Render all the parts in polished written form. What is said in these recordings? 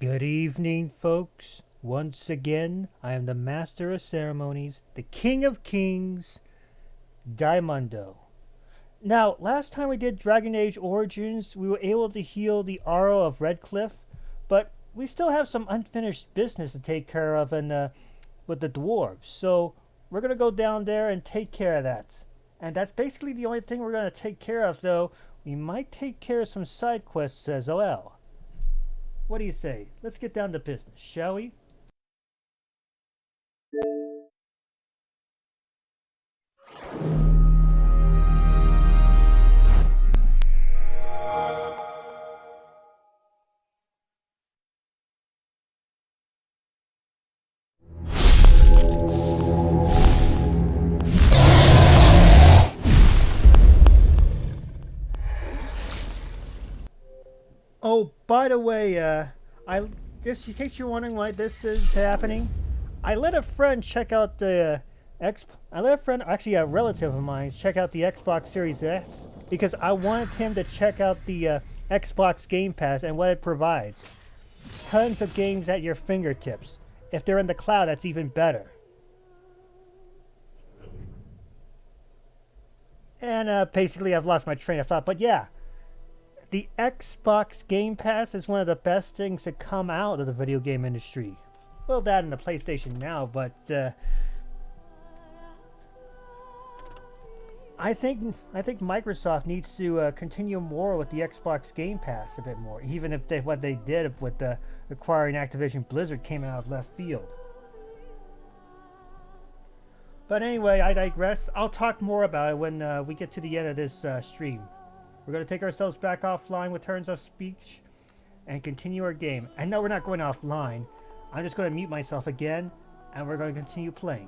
Good evening, folks. Once again, I am the Master of Ceremonies, the King of Kings, Daimundo. Now, last time we did Dragon Age Origins, we were able to heal the Arrow of Redcliffe, but we still have some unfinished business to take care of with the dwarves. So we're gonna go down there and take care of that. And that's basically the only thing we're gonna take care of, though. We might take care of some side quests as well. What do you say? Let's get down to business, shall we? Oh, by the way, I this in case you're wondering why this is happening, I let a friend check out the X. I let a friend, actually a relative of mine, check out the Xbox Series S because I wanted him to check out the Xbox Game Pass and what it provides. Tons of games at your fingertips. If they're in the cloud, that's even better. And basically, I've lost my train of thought. But yeah, the Xbox Game Pass is one of the best things to come out of the video game industry. Well, that and the PlayStation Now, but I think Microsoft needs to continue more with the Xbox Game Pass a bit more, even if what they did with acquiring Activision Blizzard came out of left field. But anyway, I digress. I'll talk more about it when we get to the end of this stream. We're going to take ourselves back offline with turns of speech and continue our game. And no, we're not going offline. I'm just going to mute myself again, and we're going to continue playing.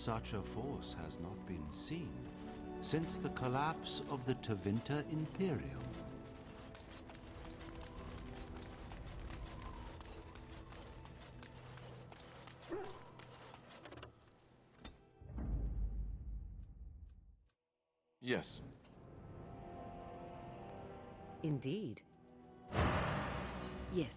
Such a force has not been seen since the collapse of the Tevinter Imperium. Yes. Indeed. Yes.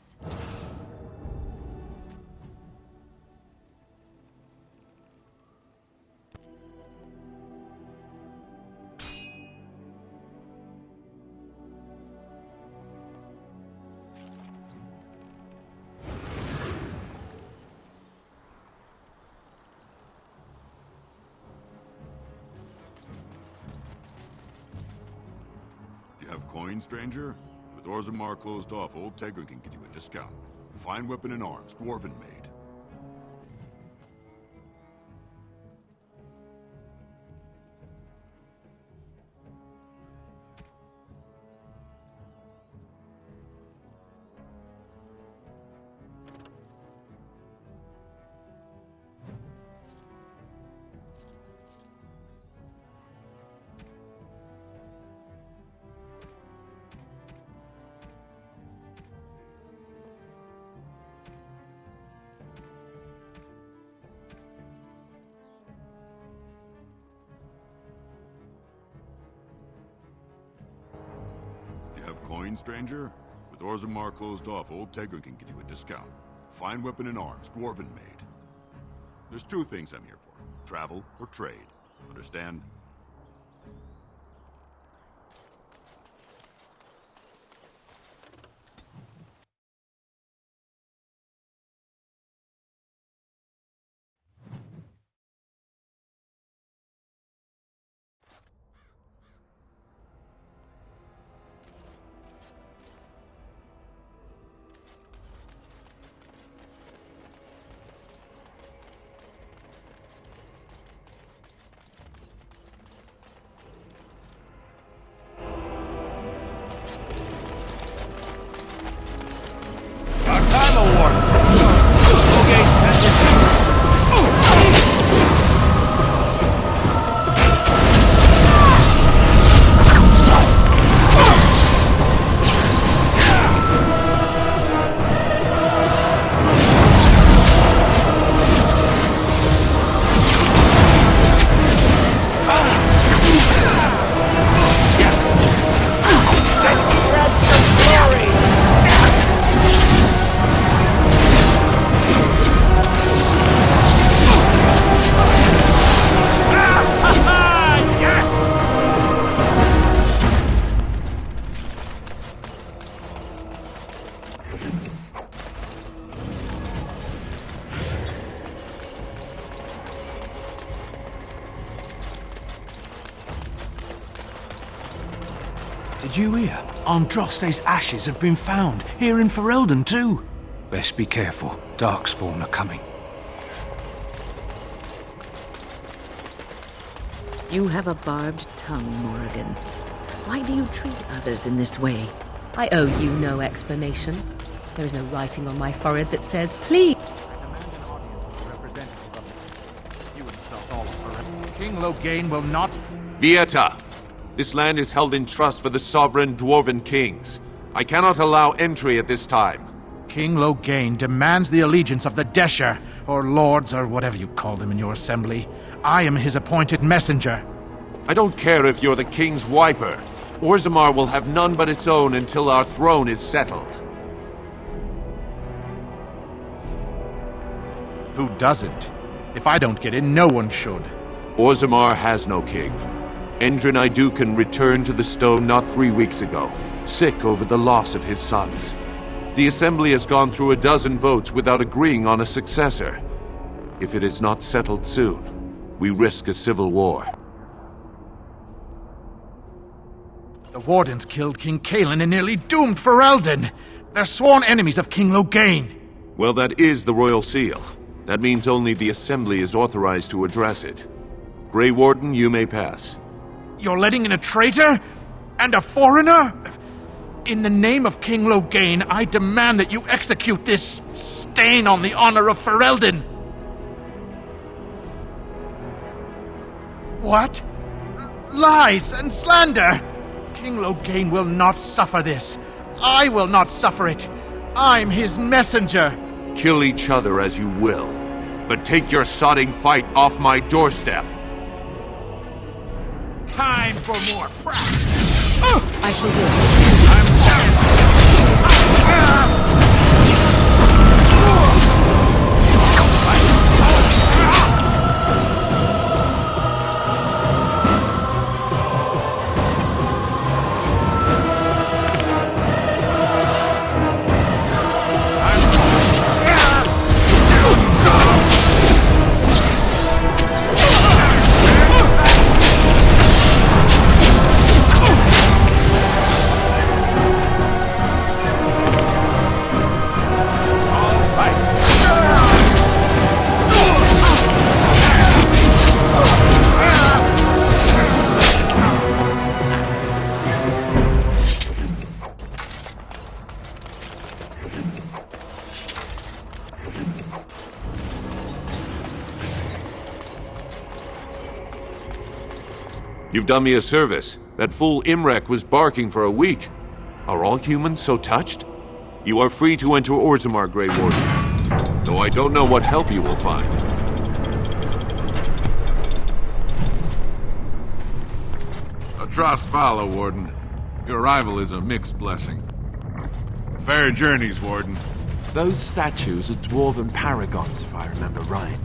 You have coin, stranger? With Orzammar closed off, Old Tegra can give you a discount. Fine weapon and arms, dwarven made. You have coin, stranger? With Orzammar closed off, Old Tegra can give you a discount. Fine weapon and arms, dwarven made. There's two things I'm here for. Travel or trade. Understand? Did you hear? Andraste's ashes have been found, here in Ferelden too. Best be careful, Darkspawn are coming. You have a barbed tongue, Morrigan. Why do you treat others in this way? I owe you no explanation. There is no writing on my forehead that says, please. King Loghain will not... Vieta! This land is held in trust for the sovereign Dwarven kings. I cannot allow entry at this time. King Loghain demands the allegiance of the Desher, or lords, or whatever you call them in your assembly. I am his appointed messenger. I don't care if you're the king's wiper. Orzammar will have none but its own until our throne is settled. Who doesn't? If I don't get in, no one should. Orzammar has no king. Endrin Iduken returned to the stone not 3 weeks ago, sick over the loss of his sons. The Assembly has gone through a dozen votes without agreeing on a successor. If it is not settled soon, we risk a civil war. The Wardens killed King Cailan and nearly doomed Ferelden. They're sworn enemies of King Loghain. Well, that is the Royal Seal. That means only the Assembly is authorized to address it. Grey Warden, you may pass. You're letting in a traitor? And a foreigner? In the name of King Loghain, I demand that you execute this stain on the honor of Ferelden. What? Lies and slander! King Loghain will not suffer this. I will not suffer it. I'm his messenger. Kill each other as you will, but take your sodding fight off my doorstep. Time for more practice. I shall do it. You've done me a service. That fool Imrek was barking for a week. Are all humans so touched? You are free to enter Orzammar, Grey Warden, though I don't know what help you will find. Atrast Vala, Warden. Your arrival is a mixed blessing. Fair journeys, Warden. Those statues are dwarven paragons, if I remember right.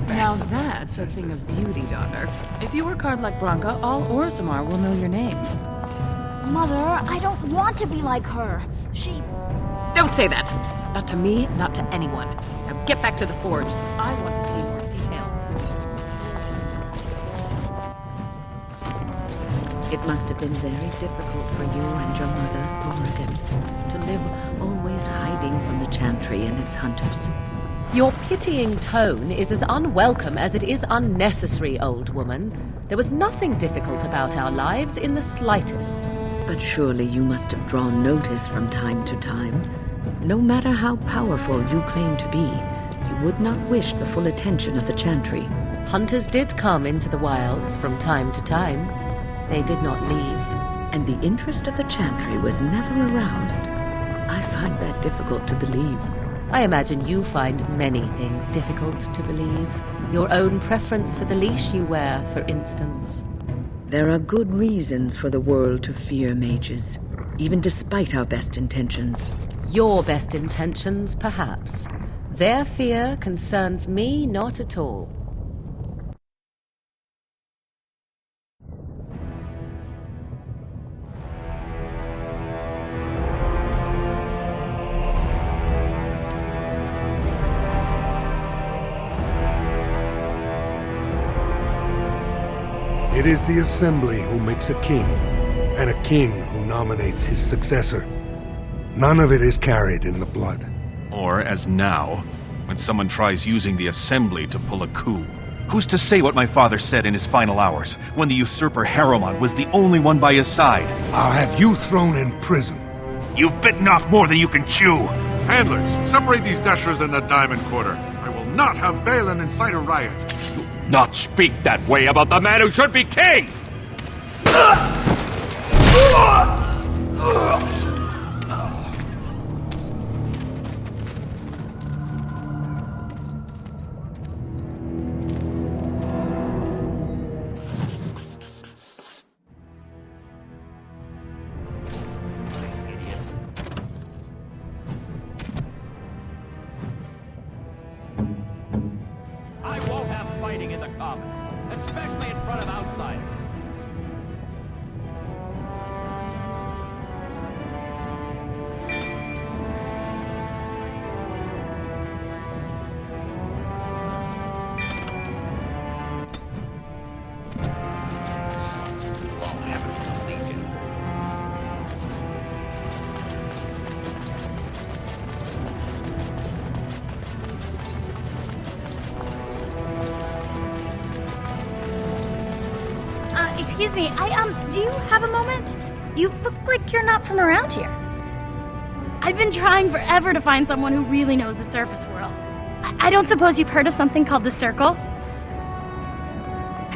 Now that's a thing of beauty, daughter. If you work hard like Branka, all Orzammar will know your name. Mother, I don't want to be like her. She... Don't say that! Not to me, not to anyone. Now get back to the forge. I want to see more details. It must have been very difficult for you and your mother, Morrigan, to live always hiding from the Chantry and its hunters. Your pitying tone is as unwelcome as it is unnecessary, old woman. There was nothing difficult about our lives in the slightest. But surely you must have drawn notice from time to time. No matter how powerful you claim to be, you would not wish the full attention of the Chantry. Hunters did come into the wilds from time to time. They did not leave. And the interest of the Chantry was never aroused. I find that difficult to believe. I imagine you find many things difficult to believe. Your own preference for the leash you wear, for instance. There are good reasons for the world to fear mages, even despite our best intentions. Your best intentions, perhaps. Their fear concerns me not at all. It is the Assembly who makes a king, and a king who nominates his successor. None of it is carried in the blood. Or, as now, when someone tries using the Assembly to pull a coup. Who's to say what my father said in his final hours, when the usurper Harrowmont was the only one by his side? I'll have you thrown in prison. You've bitten off more than you can chew! Handlers, separate these dashers in the Diamond Quarter. I will not have Balin incite a riot. Not speak that way about the man who should be king! I won't have fighting in the Commons, especially in front of outsiders. Excuse me, do you have a moment? You look like you're not from around here. I've been trying forever to find someone who really knows the surface world. I don't suppose you've heard of something called the Circle?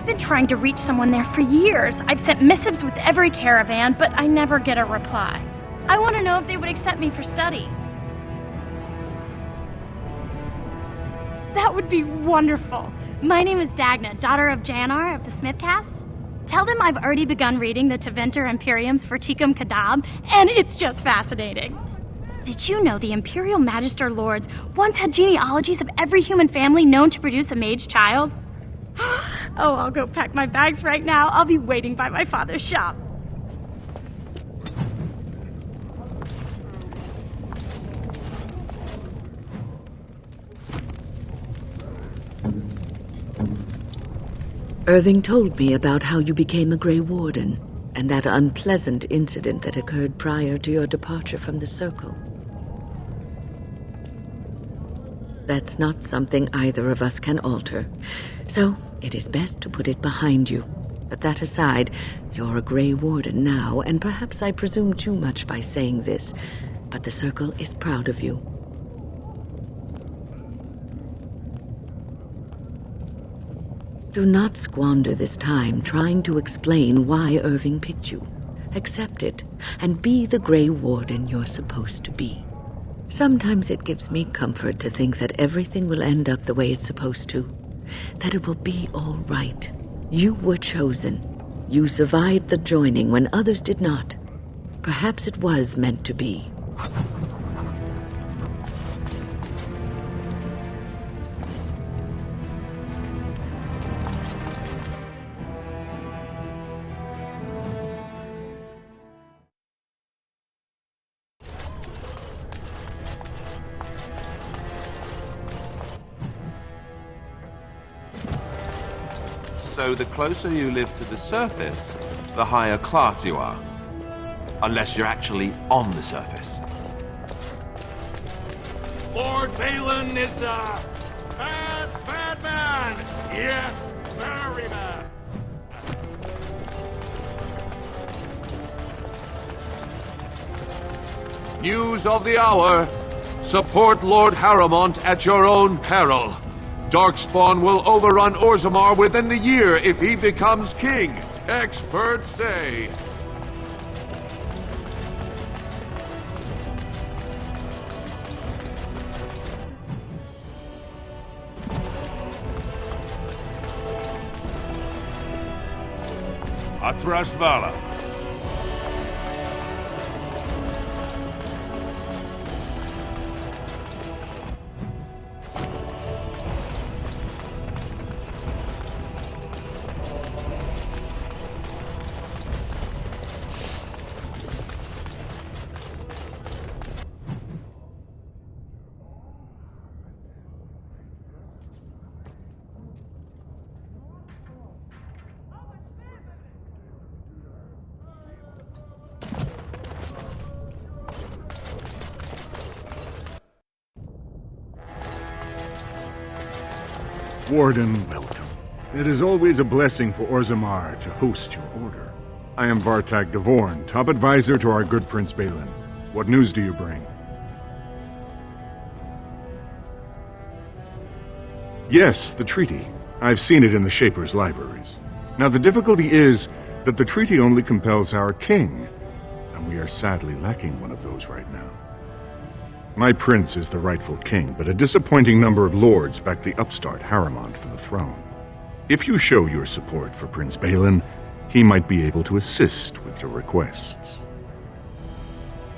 I've been trying to reach someone there for years. I've sent missives with every caravan, but I never get a reply. I want to know if they would accept me for study. That would be wonderful. My name is Dagna, daughter of Janar of the Smithcast. Tell them I've already begun reading the Tevinter Imperiums for Tikum Kadab, and it's just fascinating. Did you know the Imperial Magister Lords once had genealogies of every human family known to produce a mage child? Oh, I'll go pack my bags right now. I'll be waiting by my father's shop. Irving told me about how you became a Grey Warden, and that unpleasant incident that occurred prior to your departure from the Circle. That's not something either of us can alter, so it is best to put it behind you. But that aside, you're a Grey Warden now, and perhaps I presume too much by saying this, but the Circle is proud of you. Do not squander this time trying to explain why Irving picked you. Accept it, and be the Grey Warden you're supposed to be. Sometimes it gives me comfort to think that everything will end up the way it's supposed to. That it will be all right. You were chosen. You survived the joining when others did not. Perhaps it was meant to be. So the closer you live to the surface, the higher class you are. Unless you're actually on the surface. Lord Balin is a bad man. Yes, very bad. News of the hour. Support Lord Harrowmont at your own peril. Darkspawn will overrun Orzammar within the year if he becomes king. Experts say. Atrashvala. Warden, welcome. It is always a blessing for Orzammar to host your order. I am Vartag Devorn, top advisor to our good Prince Balin. What news do you bring? Yes, the treaty. I've seen it in the Shaper's libraries. Now the difficulty is that the treaty only compels our king, and we are sadly lacking one of those right now. My prince is the rightful king, but a disappointing number of lords back the upstart Harrowmont for the throne. If you show your support for Prince Balin, he might be able to assist with your requests.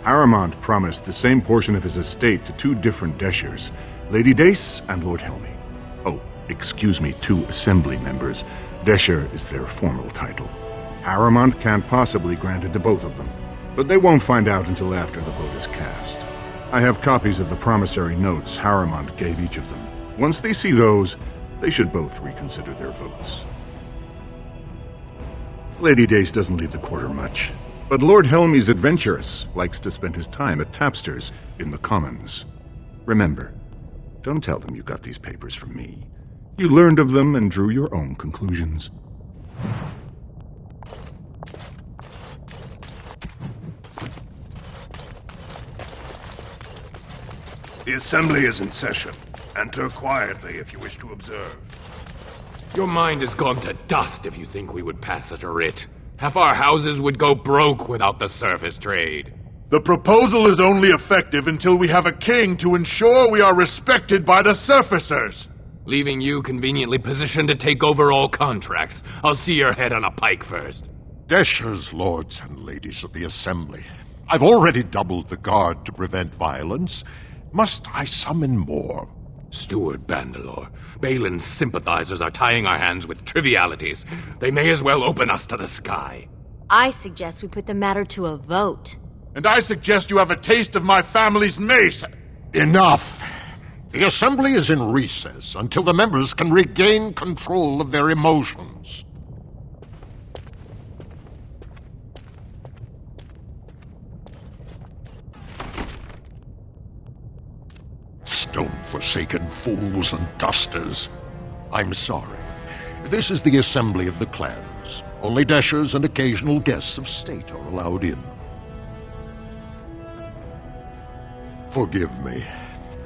Harrowmont promised the same portion of his estate to two different Deshers, Lady Dace and Lord Helmy. Oh, excuse me, two assembly members. Desher is their formal title. Harrowmont can't possibly grant it to both of them, but they won't find out until after the vote is cast. I have copies of the promissory notes Harrowmont gave each of them. Once they see those, they should both reconsider their votes. Lady Dace doesn't leave the quarter much, but Lord Helmy's adventurous, likes to spend his time at tapsters in the Commons. Remember, don't tell them you got these papers from me. You learned of them and drew your own conclusions. The Assembly is in session. Enter quietly if you wish to observe. Your mind has gone to dust if you think we would pass such a writ. Half our houses would go broke without the surface trade. The proposal is only effective until we have a king to ensure we are respected by the surfacers. Leaving you conveniently positioned to take over all contracts. I'll see your head on a pike first. Deshers, lords and ladies of the Assembly. I've already doubled the guard to prevent violence. Must I summon more? Steward Bandalore, Balin's sympathizers are tying our hands with trivialities. They may as well open us to the sky. I suggest we put the matter to a vote. And I suggest you have a taste of my family's mace. Enough! The Assembly is in recess until the members can regain control of their emotions. Stone-forsaken fools and dusters. I'm sorry. This is the Assembly of the Clans. Only Deshers and occasional guests of state are allowed in. Forgive me.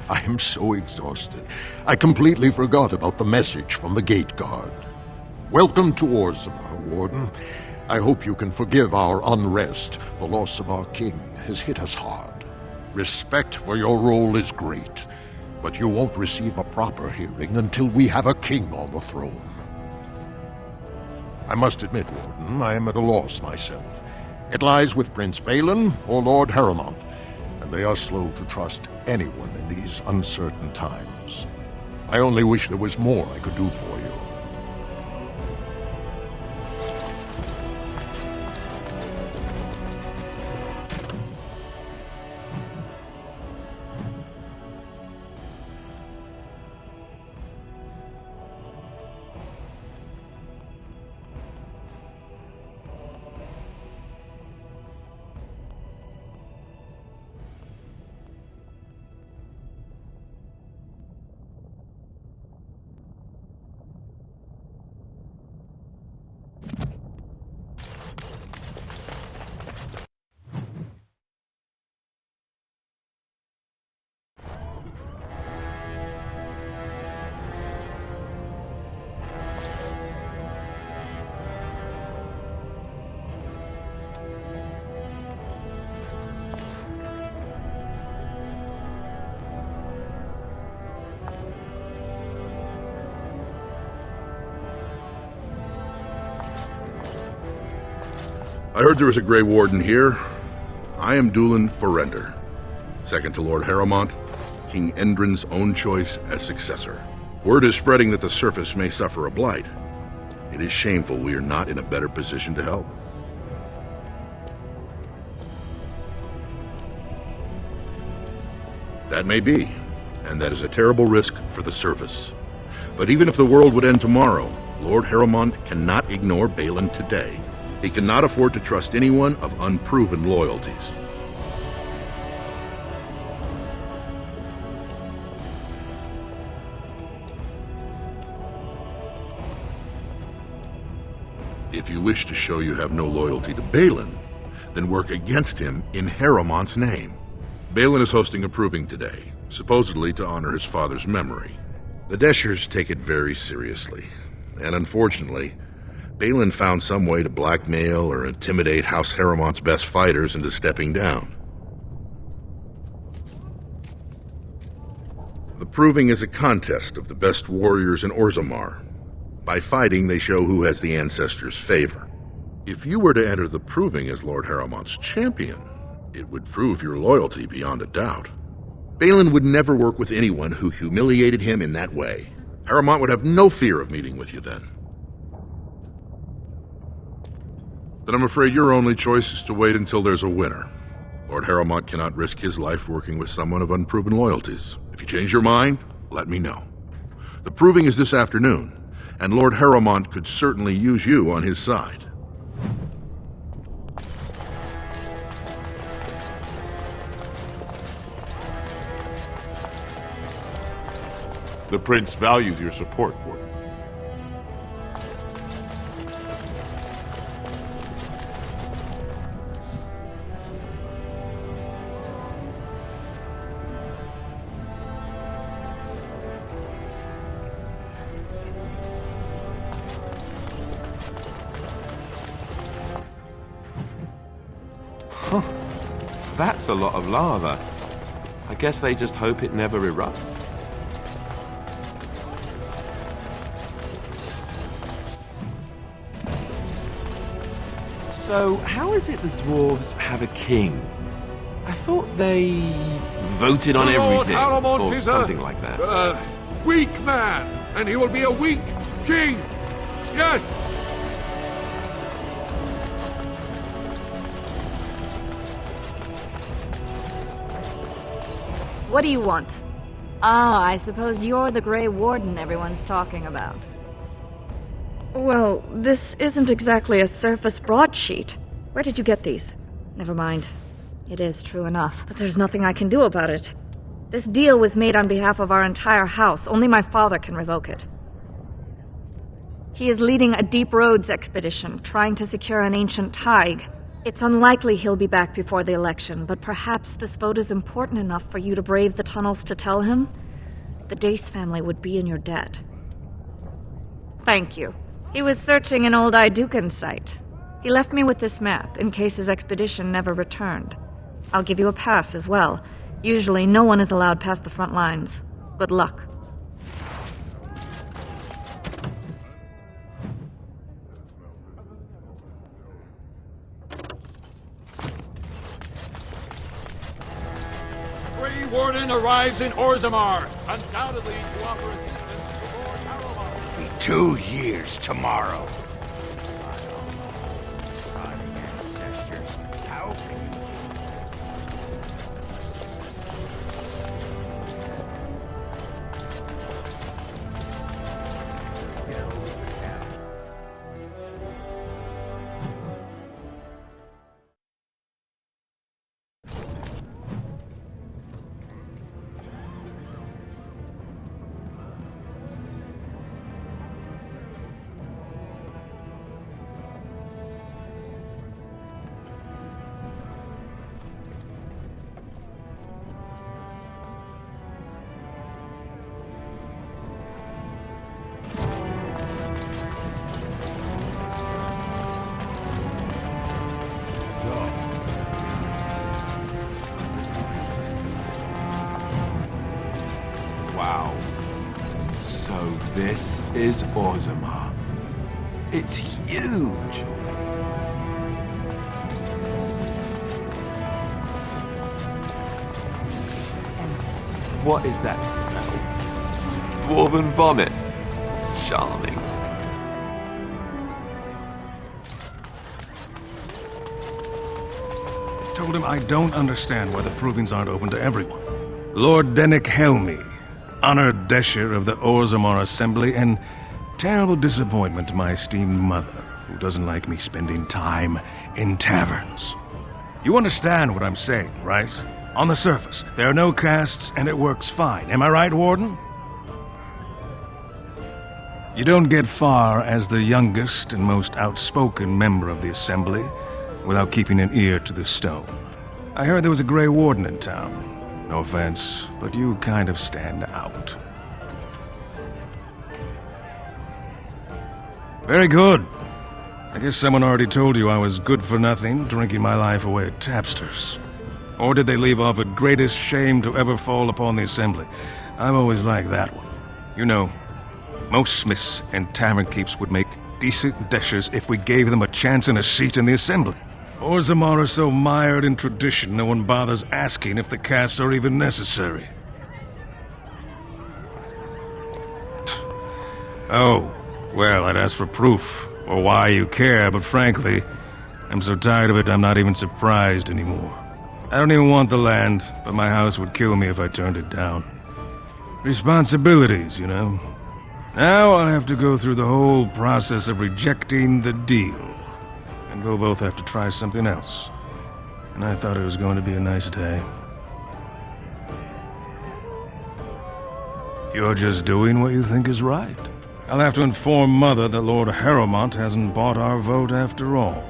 I am so exhausted. I completely forgot about the message from the gate guard. Welcome to Orzammar, Warden. I hope you can forgive our unrest. The loss of our king has hit us hard. Respect for your role is great, but you won't receive a proper hearing until we have a king on the throne. I must admit, Warden, I am at a loss myself. It lies with Prince Balin or Lord Harrowmont, and they are slow to trust anyone in these uncertain times. I only wish there was more I could do for you. I heard there was a Grey Warden here. I am Dulin Forrender, second to Lord Harrowmont, King Endrin's own choice as successor. Word is spreading that the surface may suffer a blight. It is shameful we are not in a better position to help. That may be, and that is a terrible risk for the surface. But even if the world would end tomorrow, Lord Harrowmont cannot ignore Balin today. He cannot afford to trust anyone of unproven loyalties. If you wish to show you have no loyalty to Balin, then work against him in Harrowmont's name. Balin is hosting a proving today, supposedly to honor his father's memory. The Deshers take it very seriously, and unfortunately, Balin found some way to blackmail or intimidate House Harrowmont's best fighters into stepping down. The proving is a contest of the best warriors in Orzammar. By fighting, they show who has the ancestors' favor. If you were to enter the proving as Lord Harrowmont's champion, it would prove your loyalty beyond a doubt. Balin would never work with anyone who humiliated him in that way. Harrowmont would have no fear of meeting with you then. Then I'm afraid your only choice is to wait until there's a winner. Lord Harrowmont cannot risk his life working with someone of unproven loyalties. If you change your mind, let me know. The proving is this afternoon, and Lord Harrowmont could certainly use you on his side. The Prince values your support, Warden. Huh. That's a lot of lava. I guess they just hope it never erupts. So, how is it the dwarves have a king? I thought they voted on Lord everything, Haramond or is something like that. Weak man, and he will be a weak king. Yes. What do you want? Ah, I suppose you're the Grey Warden everyone's talking about. Well, this isn't exactly a surface broadsheet. Where did you get these? Never mind. It is true enough, but there's nothing I can do about it. This deal was made on behalf of our entire house. Only my father can revoke it. He is leading a Deep Roads expedition, trying to secure an ancient thaig. It's unlikely he'll be back before the election, but perhaps this vote is important enough for you to brave the tunnels to tell him? The Dace family would be in your debt. Thank you. He was searching an old Idukan site. He left me with this map, in case his expedition never returned. I'll give you a pass as well. Usually, no one is allowed past the front lines. Good luck. Grey Warden arrives in Orzammar, undoubtedly to offer assistance to Lord Haramond. 2 years tomorrow. Wow. So this is Orzammar. It's huge! What is that smell? Dwarven vomit. Charming. Told him I don't understand why the provings aren't open to everyone. Lord Dennick Helmi, honored Desher of the Orzammar Assembly, and terrible disappointment to my esteemed mother, who doesn't like me spending time in taverns. You understand what I'm saying, right? On the surface, there are no castes, and it works fine. Am I right, Warden? You don't get far as the youngest and most outspoken member of the Assembly without keeping an ear to the stone. I heard there was a Grey Warden in town. No offense, but you kind of stand out. Very good. I guess someone already told you I was good for nothing, drinking my life away at tapsters. Or did they leave off at greatest shame to ever fall upon the Assembly? I've always liked that one. You know, most smiths and tavern keeps would make decent deshers if we gave them a chance and a seat in the Assembly. Orzammar is so mired in tradition, no one bothers asking if the castes are even necessary. Oh, well, I'd ask for proof, or why you care, but frankly, I'm so tired of it I'm not even surprised anymore. I don't even want the land, but my house would kill me if I turned it down. Responsibilities, you know. Now I'll have to go through the whole process of rejecting the deal. And we'll both have to try something else. And I thought it was going to be a nice day. You're just doing what you think is right. I'll have to inform Mother that Lord Haramond hasn't bought our vote after all.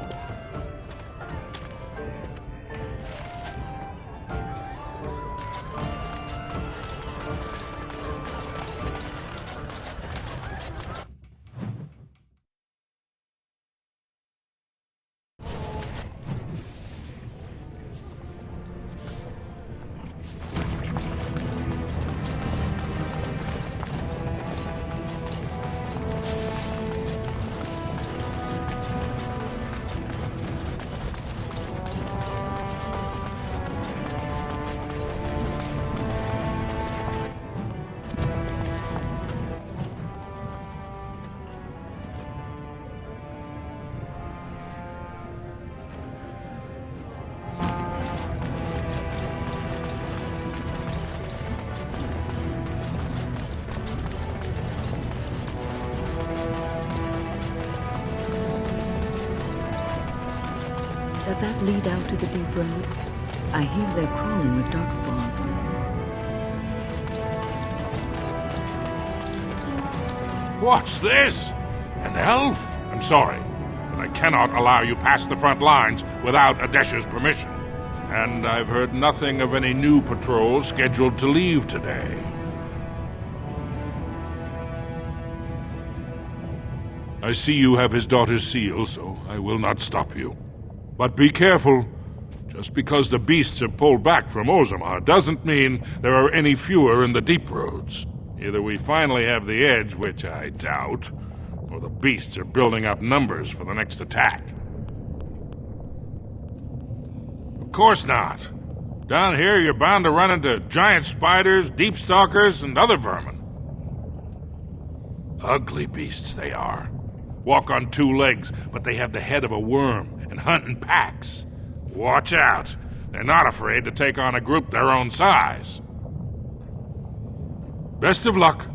Does that lead out to the deep roads? I hear they're crawling with darkspawn. What's this? An elf? I'm sorry, but I cannot allow you past the front lines without Adesha's permission. And I've heard nothing of any new patrols scheduled to leave today. I see you have his daughter's seal, so I will not stop you. But be careful. Just because the beasts have pulled back from Orzammar doesn't mean there are any fewer in the deep roads. Either we finally have the edge, which I doubt, or the beasts are building up numbers for the next attack. Of course not. Down here, you're bound to run into giant spiders, deep stalkers, and other vermin. Ugly beasts they are. Walk on two legs, but they have the head of a worm and hunt in packs. Watch out. They're not afraid to take on a group their own size. Best of luck.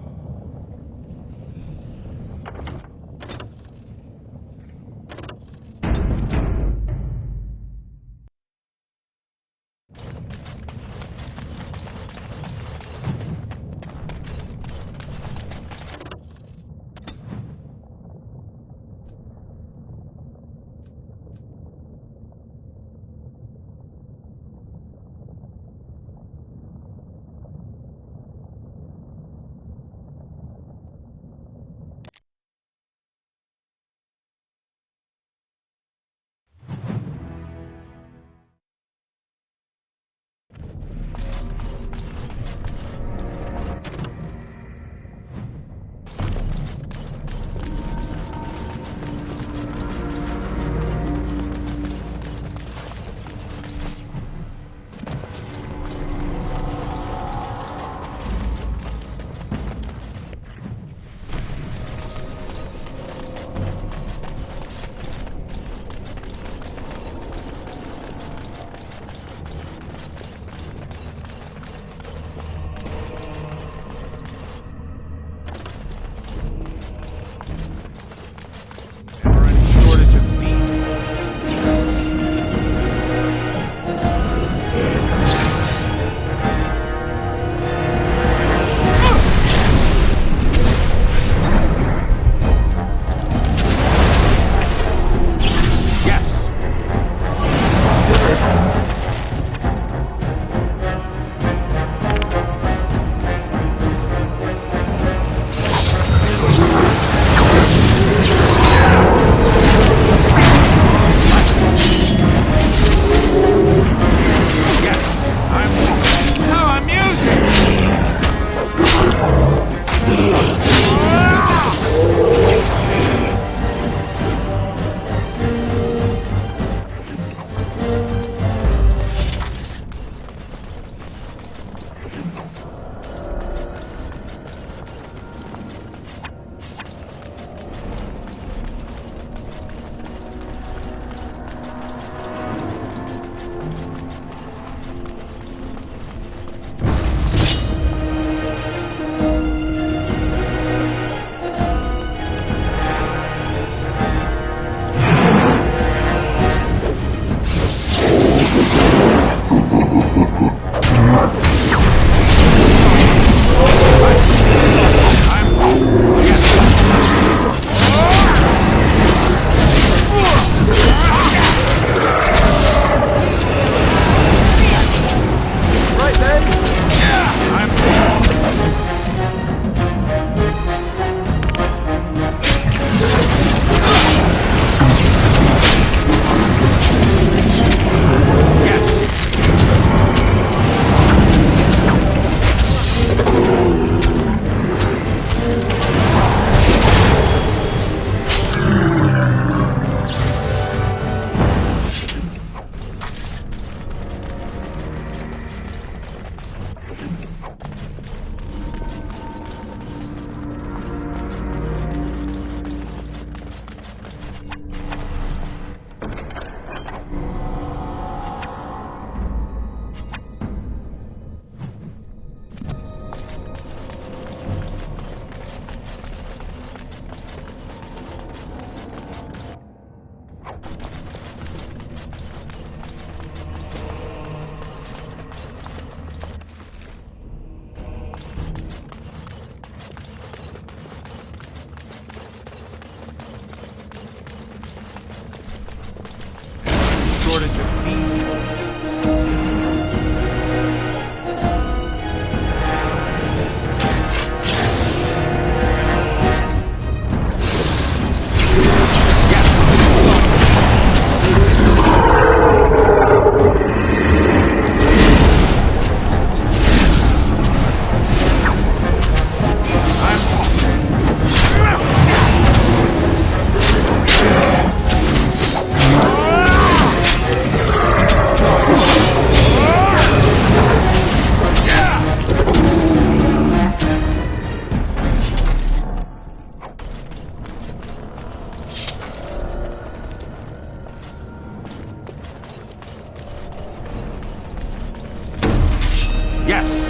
Yes.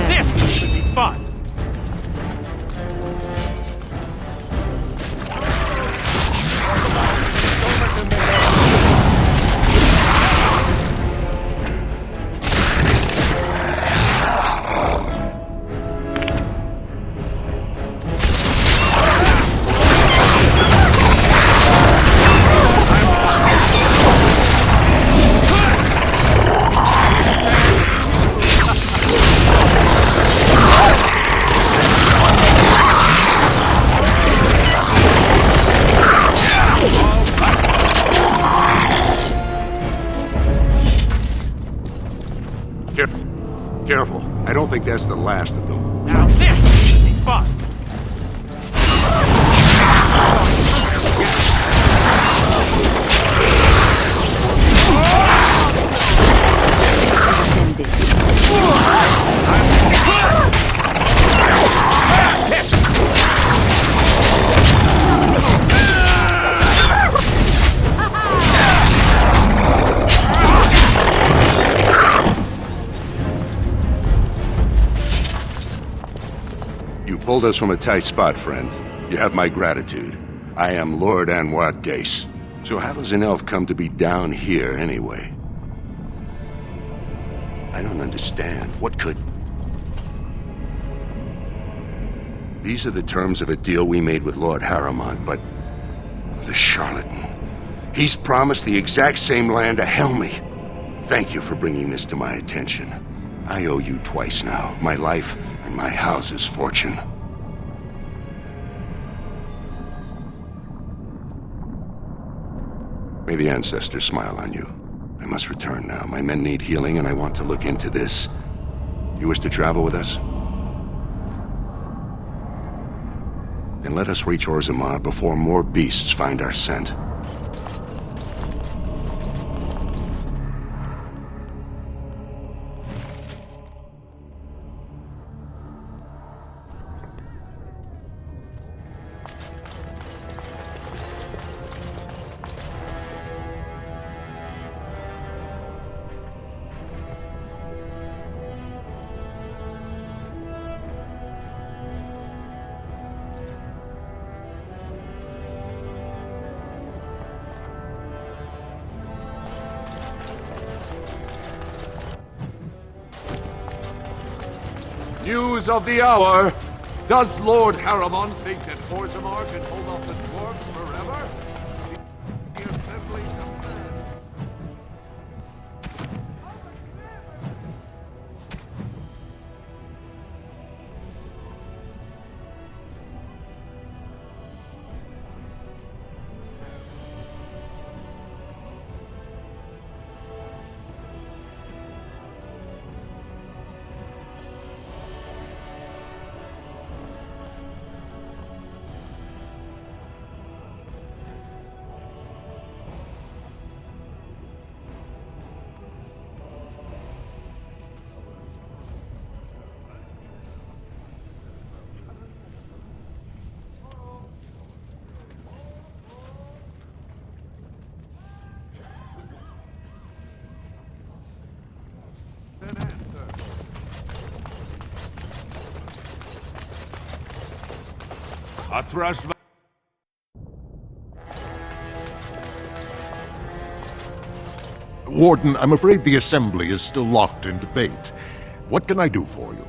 This should be fun. Careful. I don't think that's the last of them. Now this should be fun. You pulled us from a tight spot, friend. You have my gratitude. I am Lord Anwar Dace. So how does an elf come to be down here anyway? I don't understand. What could... These are the terms of a deal we made with Lord Harriman, but... the charlatan. He's promised the exact same land to Helmi. Thank you for bringing this to my attention. I owe you twice now. My life and my house's fortune. May the ancestors smile on you. I must return now. My men need healing, and I want to look into this. You wish to travel with us? Then let us reach Orzammar before more beasts find our scent. News of the hour! Does Lord Harriman think that Orzammar can hold off the dwarves forever? The assembly demands. Atras... Warden, I'm afraid the Assembly is still locked in debate. What can I do for you?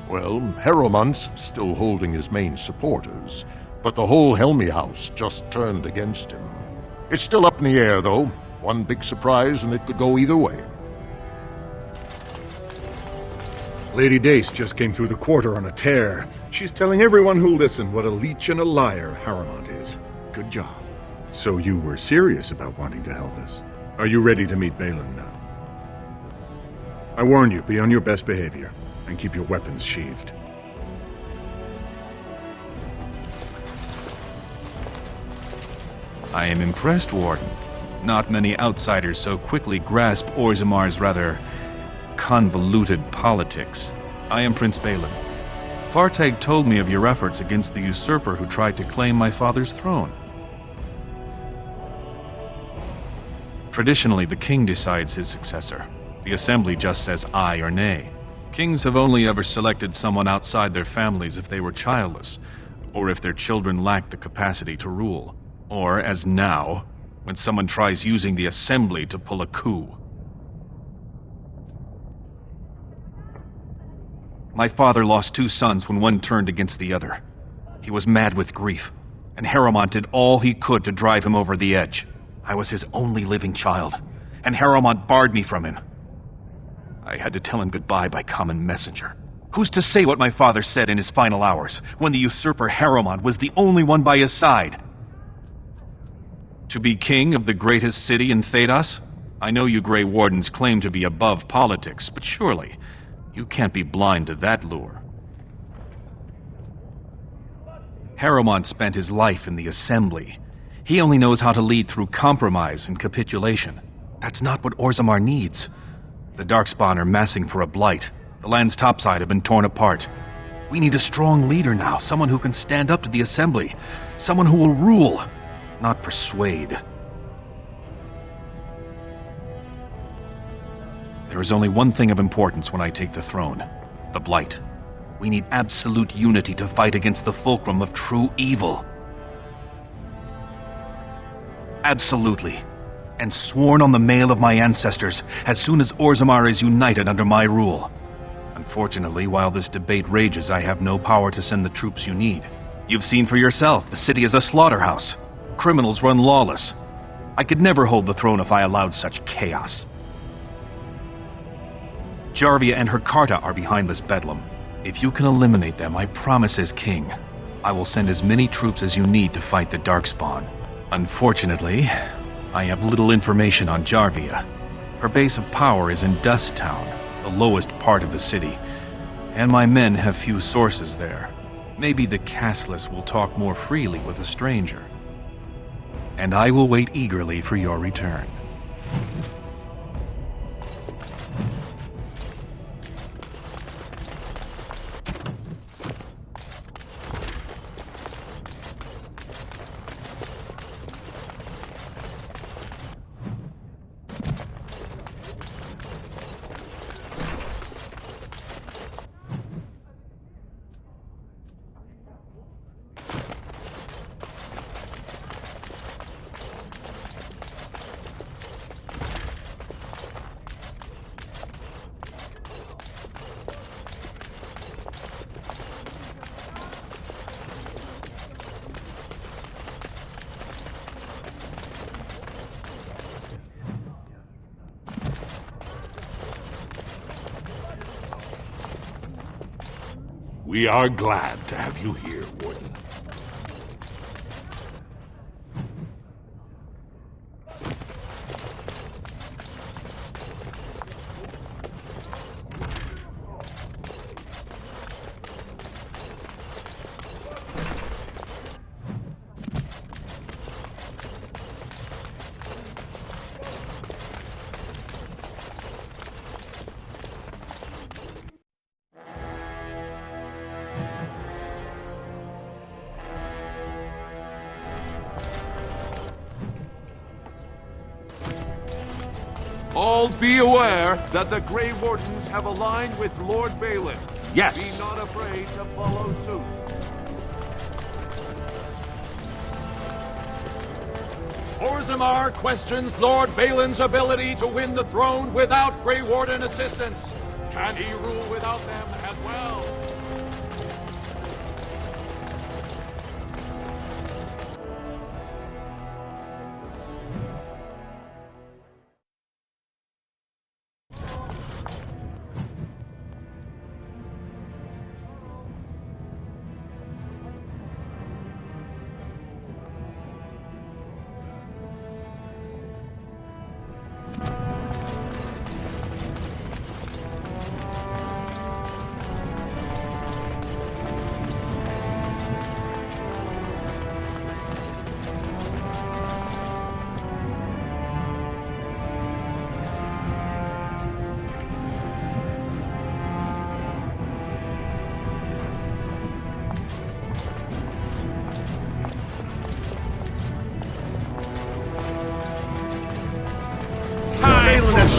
Well, Harriman's still holding his main supporters, but the whole Helmi house just turned against him. It's still up in the air, though. One big surprise and it could go either way. Lady Dace just came through the quarter on a tear. She's telling everyone who'll listen what a leech and a liar Harrowmont is. Good job. So you were serious about wanting to help us. Are you ready to meet Balin now? I warn you, be on your best behavior, and keep your weapons sheathed. I am impressed, Warden. Not many outsiders so quickly grasp Orzamar's rather convoluted politics. I am Prince Balin. Fartag told me of your efforts against the usurper who tried to claim my father's throne. Traditionally, the king decides his successor. The assembly just says aye or nay. Kings have only ever selected someone outside their families if they were childless, or if their children lacked the capacity to rule, or, as now, when someone tries using the assembly to pull a coup. My father lost 2 sons when one turned against the other. He was mad with grief, and Harrowmont did all he could to drive him over the edge. I was his only living child, and Harrowmont barred me from him. I had to tell him goodbye by common messenger. Who's to say what my father said in his final hours, when the usurper Harrowmont was the only one by his side? To be king of the greatest city in Thedas? I know you Grey Wardens claim to be above politics, but surely you can't be blind to that lure. Harrowmont spent his life in the Assembly. He only knows how to lead through compromise and capitulation. That's not what Orzammar needs. The Darkspawn are massing for a blight. The land's topside have been torn apart. We need a strong leader now, someone who can stand up to the Assembly. Someone who will rule, not persuade. There is only one thing of importance when I take the throne: the Blight. We need absolute unity to fight against the fulcrum of true evil. Absolutely. And sworn on the mail of my ancestors as soon as Orzammar is united under my rule. Unfortunately, while this debate rages, I have no power to send the troops you need. You've seen for yourself, the city is a slaughterhouse. Criminals run lawless. I could never hold the throne if I allowed such chaos. Jarvia and her Carta are behind this bedlam. If you can eliminate them, I promise as king, I will send as many troops as you need to fight the Darkspawn. Unfortunately, I have little information on Jarvia. Her base of power is in Dust Town, the lowest part of the city, and my men have few sources there. Maybe the castless will talk more freely with a stranger. And I will wait eagerly for your return. We are glad to have you here, Warden. All be aware that the Grey Wardens have aligned with Lord Balin. Yes. Be not afraid to follow suit. Orzammar questions Lord Balin's ability to win the throne without Grey Warden assistance. Can he rule without them as well?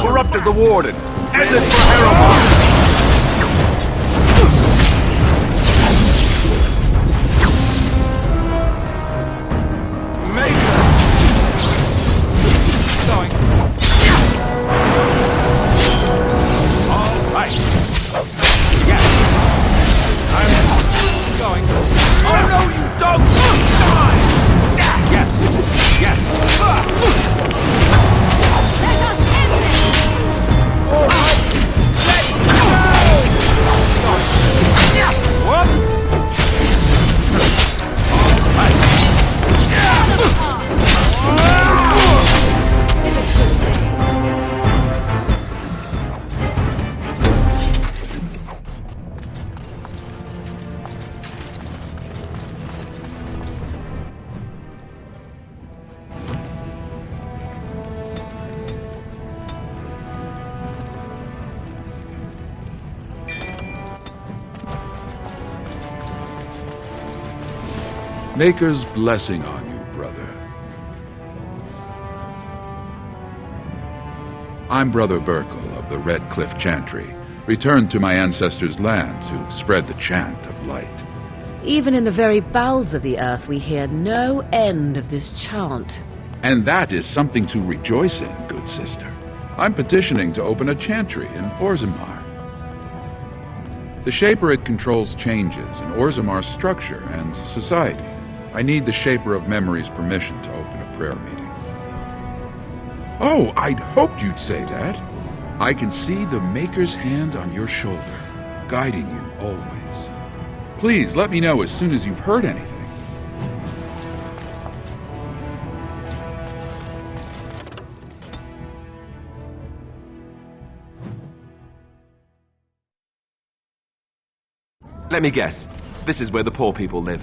corrupted the Warden. End it for Harrowmont! Maker's blessing on you, brother. I'm Brother Burkle of the Red Cliff Chantry, returned to my ancestors' land to spread the chant of light. Even in the very bowels of the earth, we hear no end of this chant. And that is something to rejoice in, good sister. I'm petitioning to open a chantry in Orzammar. The Shaperate controls changes in Orzammar's structure and society. I need the Shaper of Memory's permission to open a prayer meeting. Oh, I'd hoped you'd say that. I can see the Maker's hand on your shoulder, guiding you always. Please let me know as soon as you've heard anything. Let me guess. This is where the poor people live.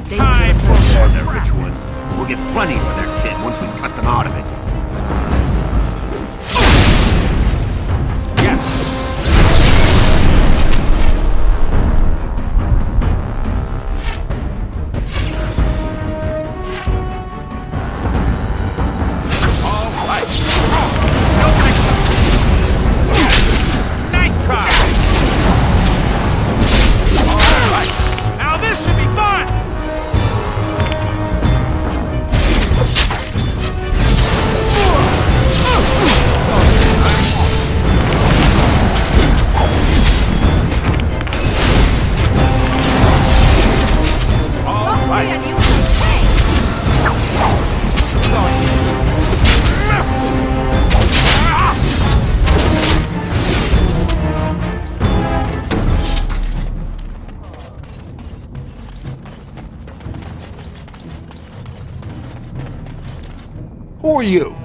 Time for their rituals. We'll get plenty for their kid once we cut them out of it. Who are you?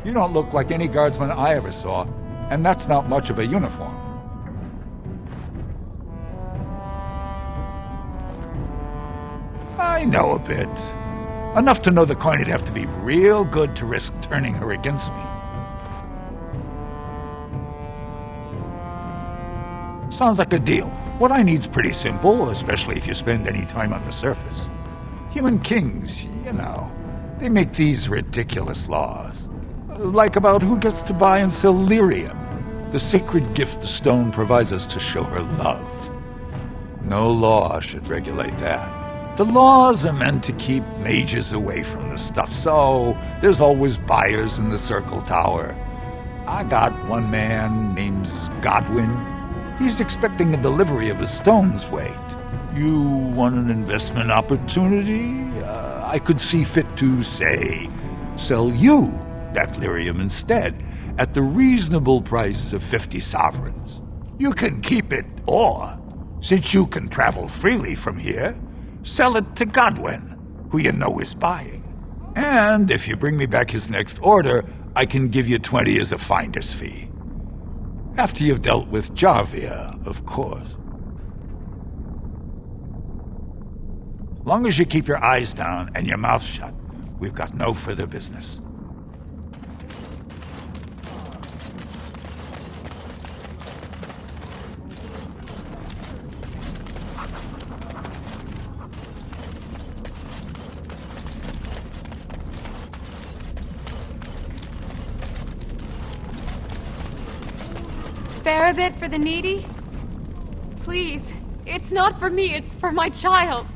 You don't look like any guardsman I ever saw, and that's not much of a uniform. I know a bit. Enough to know the coin'd have to be real good to risk turning her against me. Sounds like a deal. What I need's pretty simple, especially if you spend any time on the surface. Human kings, you know, they make these ridiculous laws. Like about who gets to buy and sell lyrium, the sacred gift the stone provides us to show her love. No law should regulate that. The laws are meant to keep mages away from the stuff, so there's always buyers in the Circle Tower. I got one man named Godwin. He's expecting a delivery of a stone's weight. You want an investment opportunity? I could see fit to, say, sell you that lyrium instead, at the reasonable price of 50 sovereigns. You can keep it, or, since you can travel freely from here, sell it to Godwin, who you know is buying. And if you bring me back his next order, I can give you 20 as a finder's fee. After you've dealt with Jarvia, of course. Long as you keep your eyes down and your mouth shut, we've got no further business. spare a bit for the needy? Please. It's not for me, it's for my child.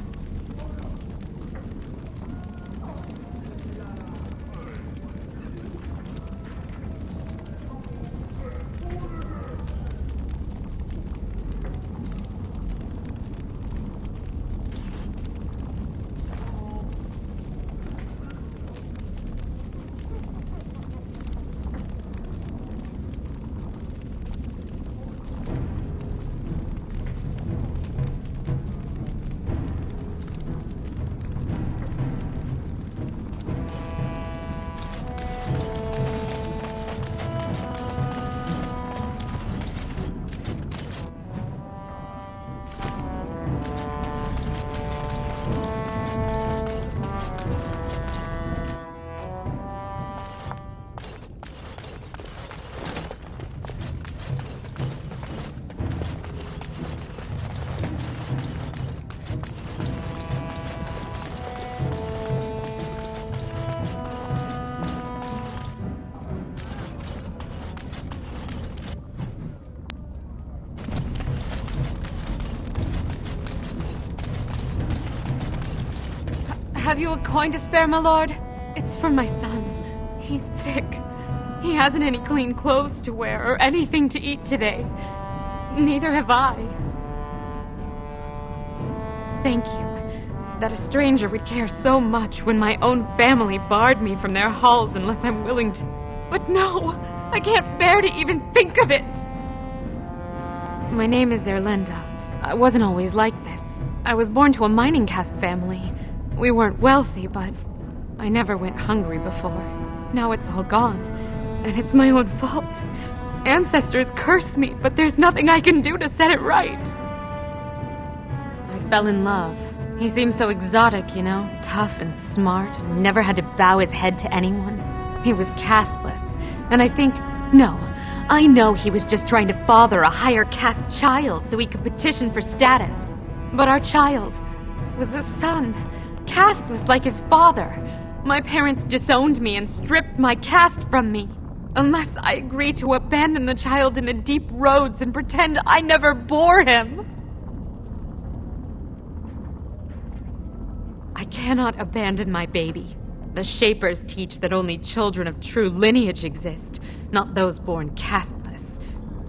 Have you a coin to spare, my lord? It's for my son. He's sick. He hasn't any clean clothes to wear or anything to eat today. Neither have I. Thank you. That a stranger would care so much when my own family barred me from their halls unless I'm willing to. But no! I can't bear to even think of it! My name is Erlinda. I wasn't always like this. I was born to a mining caste family. We weren't wealthy, but I never went hungry before. Now it's all gone, and it's my own fault. Ancestors curse me, but there's nothing I can do to set it right. I fell in love. He seemed so exotic, you know, tough and smart, and never had to bow his head to anyone. He was casteless, and I know he was just trying to father a higher caste child so he could petition for status. But our child was a son, casteless like his father. My parents disowned me and stripped my caste from me. Unless I agree to abandon the child in the deep roads and pretend I never bore him. I cannot abandon my baby. The Shapers teach that only children of true lineage exist, not those born casteless.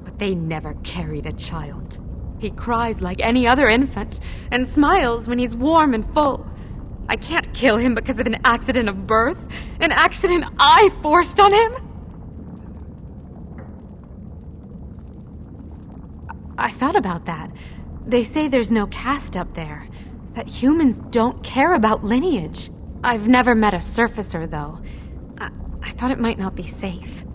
But they never carried a child. He cries like any other infant, and smiles when he's warm and full. I can't kill him because of an accident of birth, an accident I forced on him. I thought about that. They say there's no caste up there, that humans don't care about lineage. I've never met a surfacer, though. I thought it might not be safe.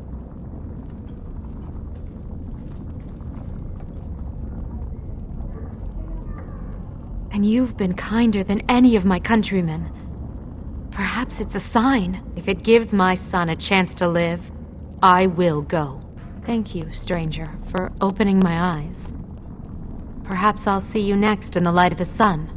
And you've been kinder than any of my countrymen. Perhaps it's a sign. If it gives my son a chance to live, I will go. Thank you, stranger, for opening my eyes. Perhaps I'll see you next in the light of the sun.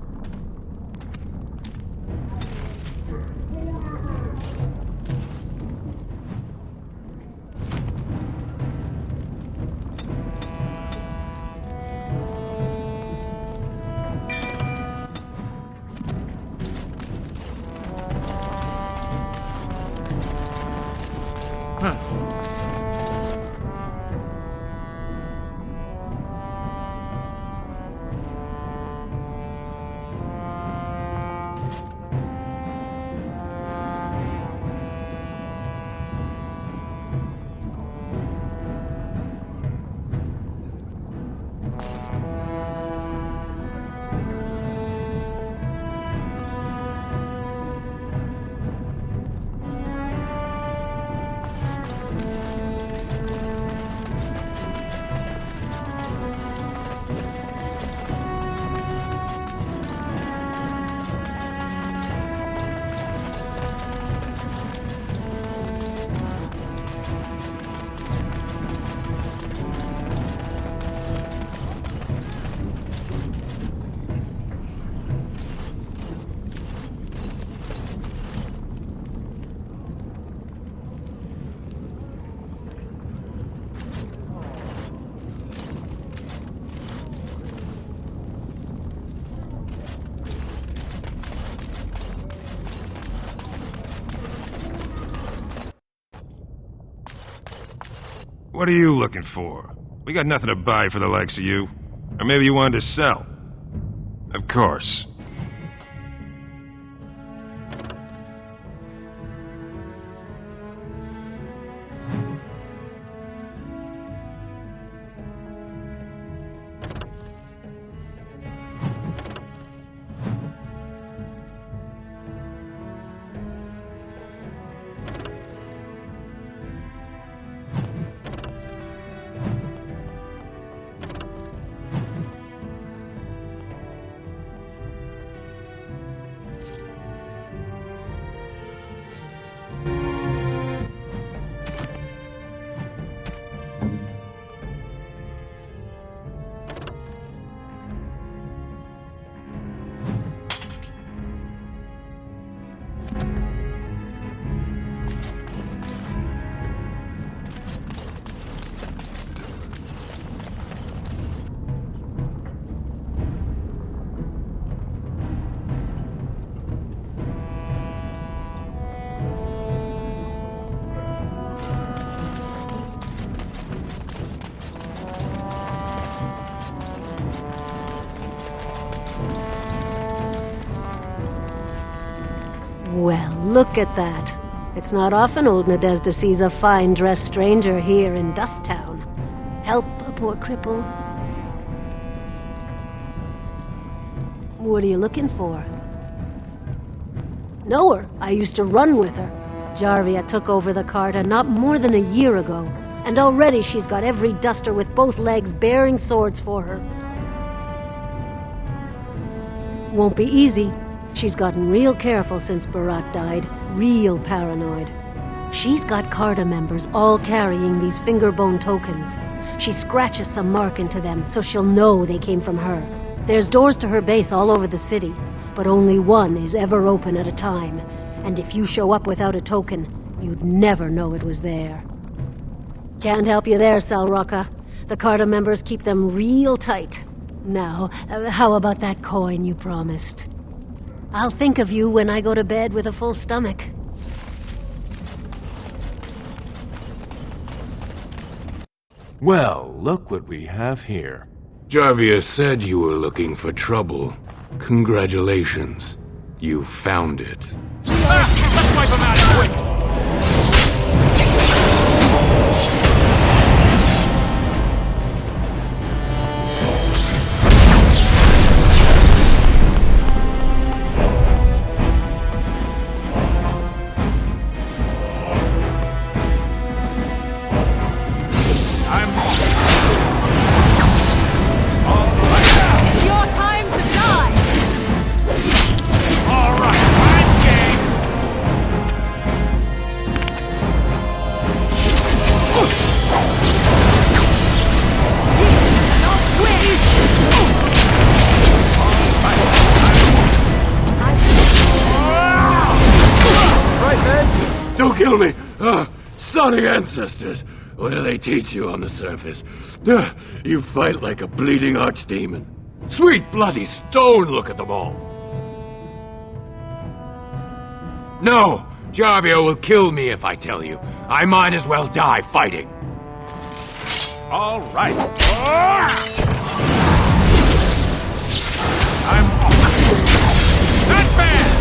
What are you looking for? We got nothing to buy for the likes of you. Or maybe you wanted to sell. Of course. Well, look at that. It's not often old Nadezhda sees a fine-dressed stranger here in Dusttown. Help a poor cripple. What are you looking for? Know her. I used to run with her. Jarvia took over the Carta not more than a year ago, and already she's got every duster with both legs bearing swords for her. Won't be easy. She's gotten real careful since Barat died. Real paranoid. She's got Carta members all carrying these fingerbone tokens. She scratches some mark into them so she'll know they came from her. There's doors to her base all over the city, but only one is ever open at a time. And if you show up without a token, you'd never know it was there. Can't help you there, Salraka. The Carta members keep them real tight. Now, how about that coin you promised? I'll think of you when I go to bed with a full stomach. Well, look what we have here. Jarvia said you were looking for trouble. Congratulations. You found it. Let's wipe him out quick! Kill me! Sonny ancestors! What do they teach you on the surface? You fight like a bleeding archdemon. Sweet bloody stone, look at them all! No! Jarvia will kill me if I tell you. I might as well die fighting. All right. I'm off. Not bad!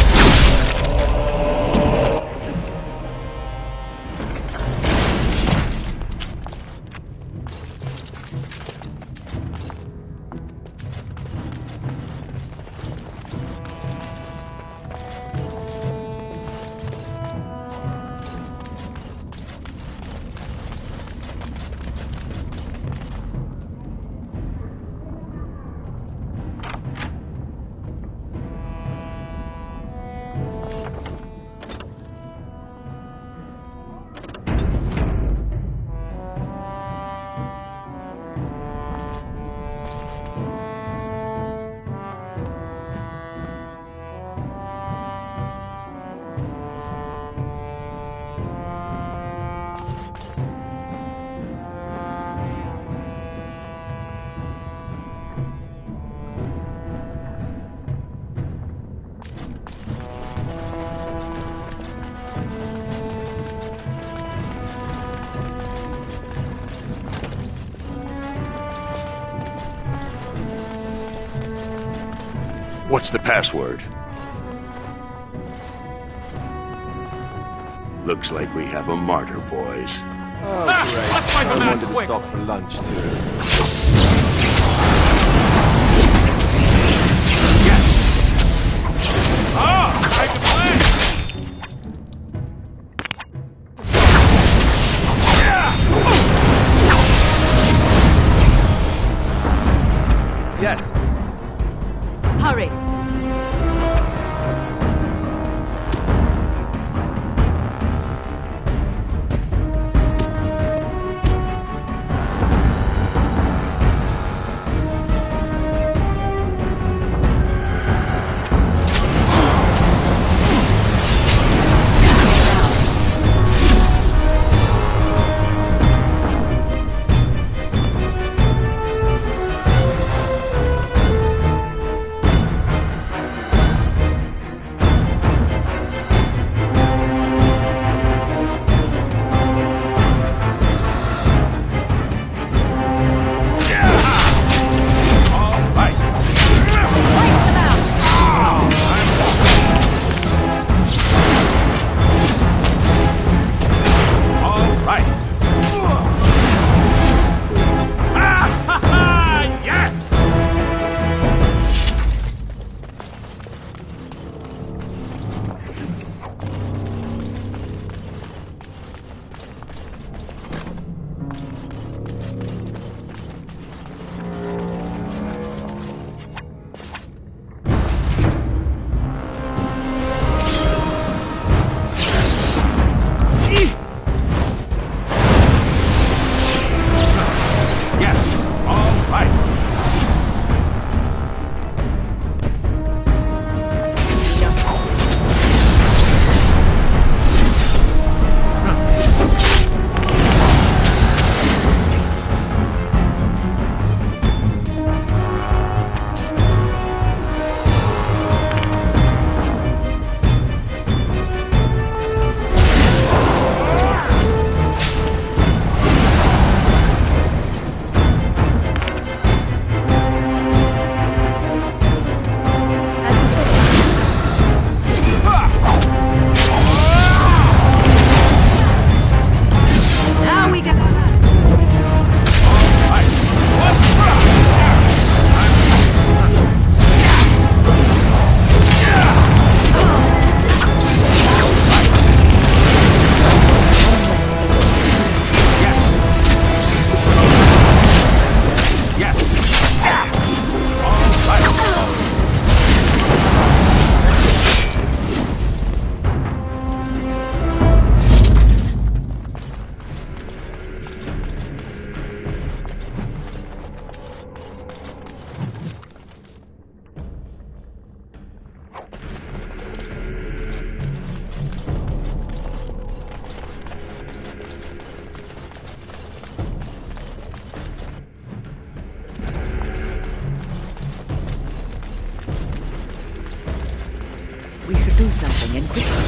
What's the password? Looks like we have a martyr, boys. Oh, great. Let's fight the I man wanted quick. to stop for lunch, too. I can play! Yes. Hurry. We should do something and quickly.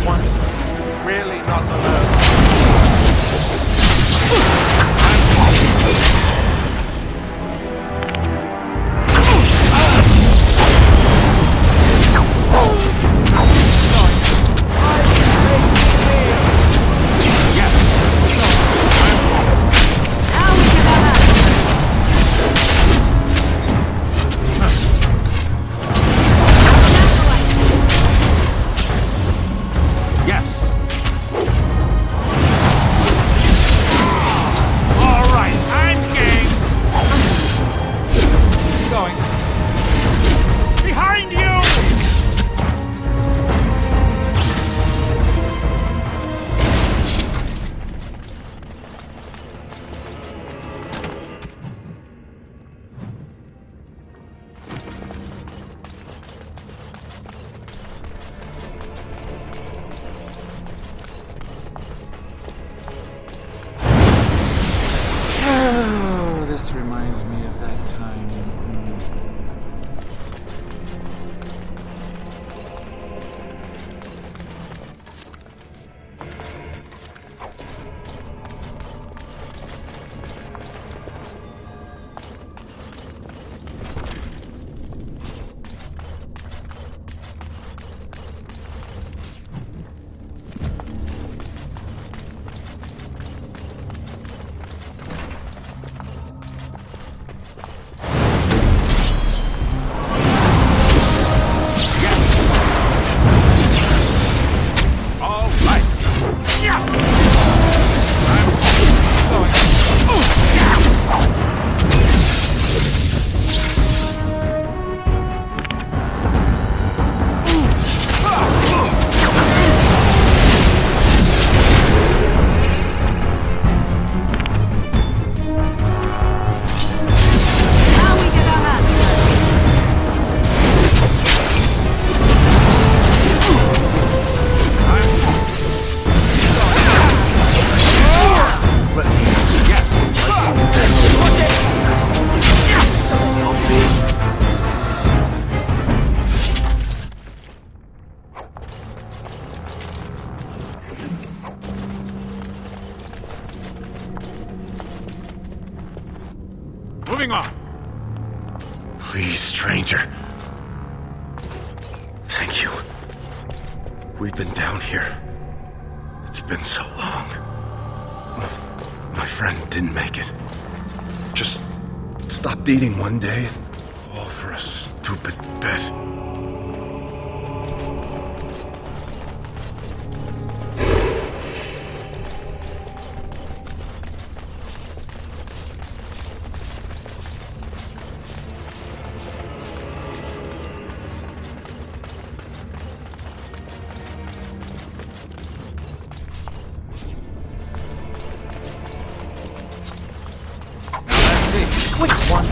one. Really not alone. This reminds me of that time. Moving on. Please, stranger. Thank you. We've been down here. It's been so long. My friend didn't make it. Just stopped eating one day, all for a stupid bet. Which one?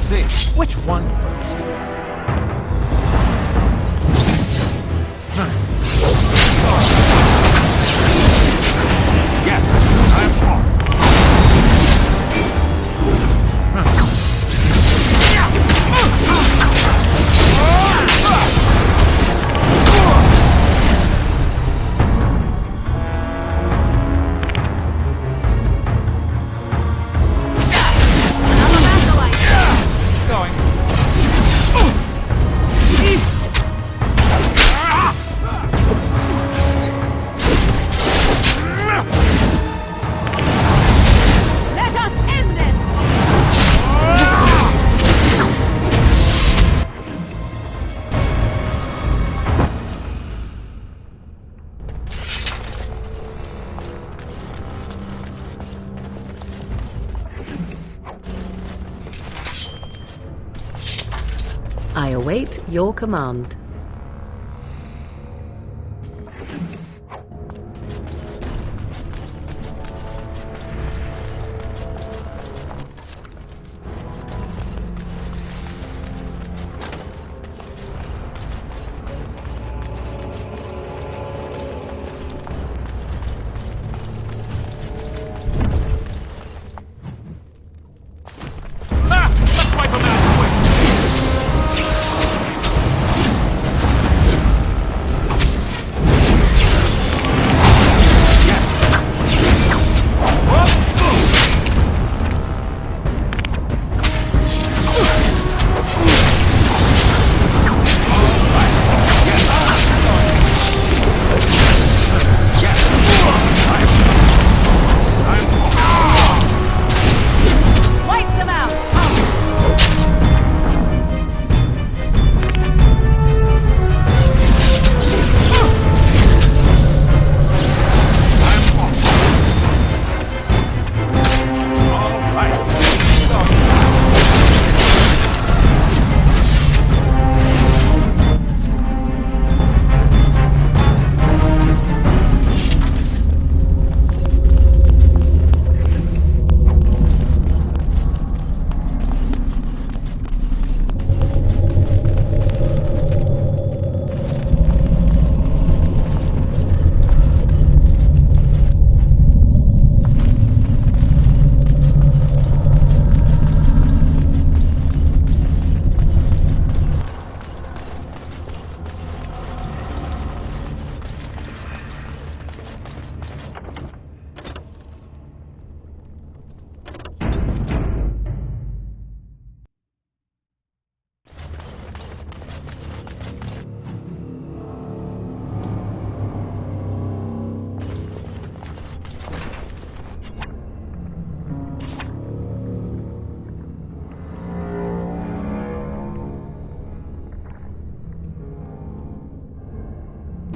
see. Which one first? Yes, I'm wrong. I await your command.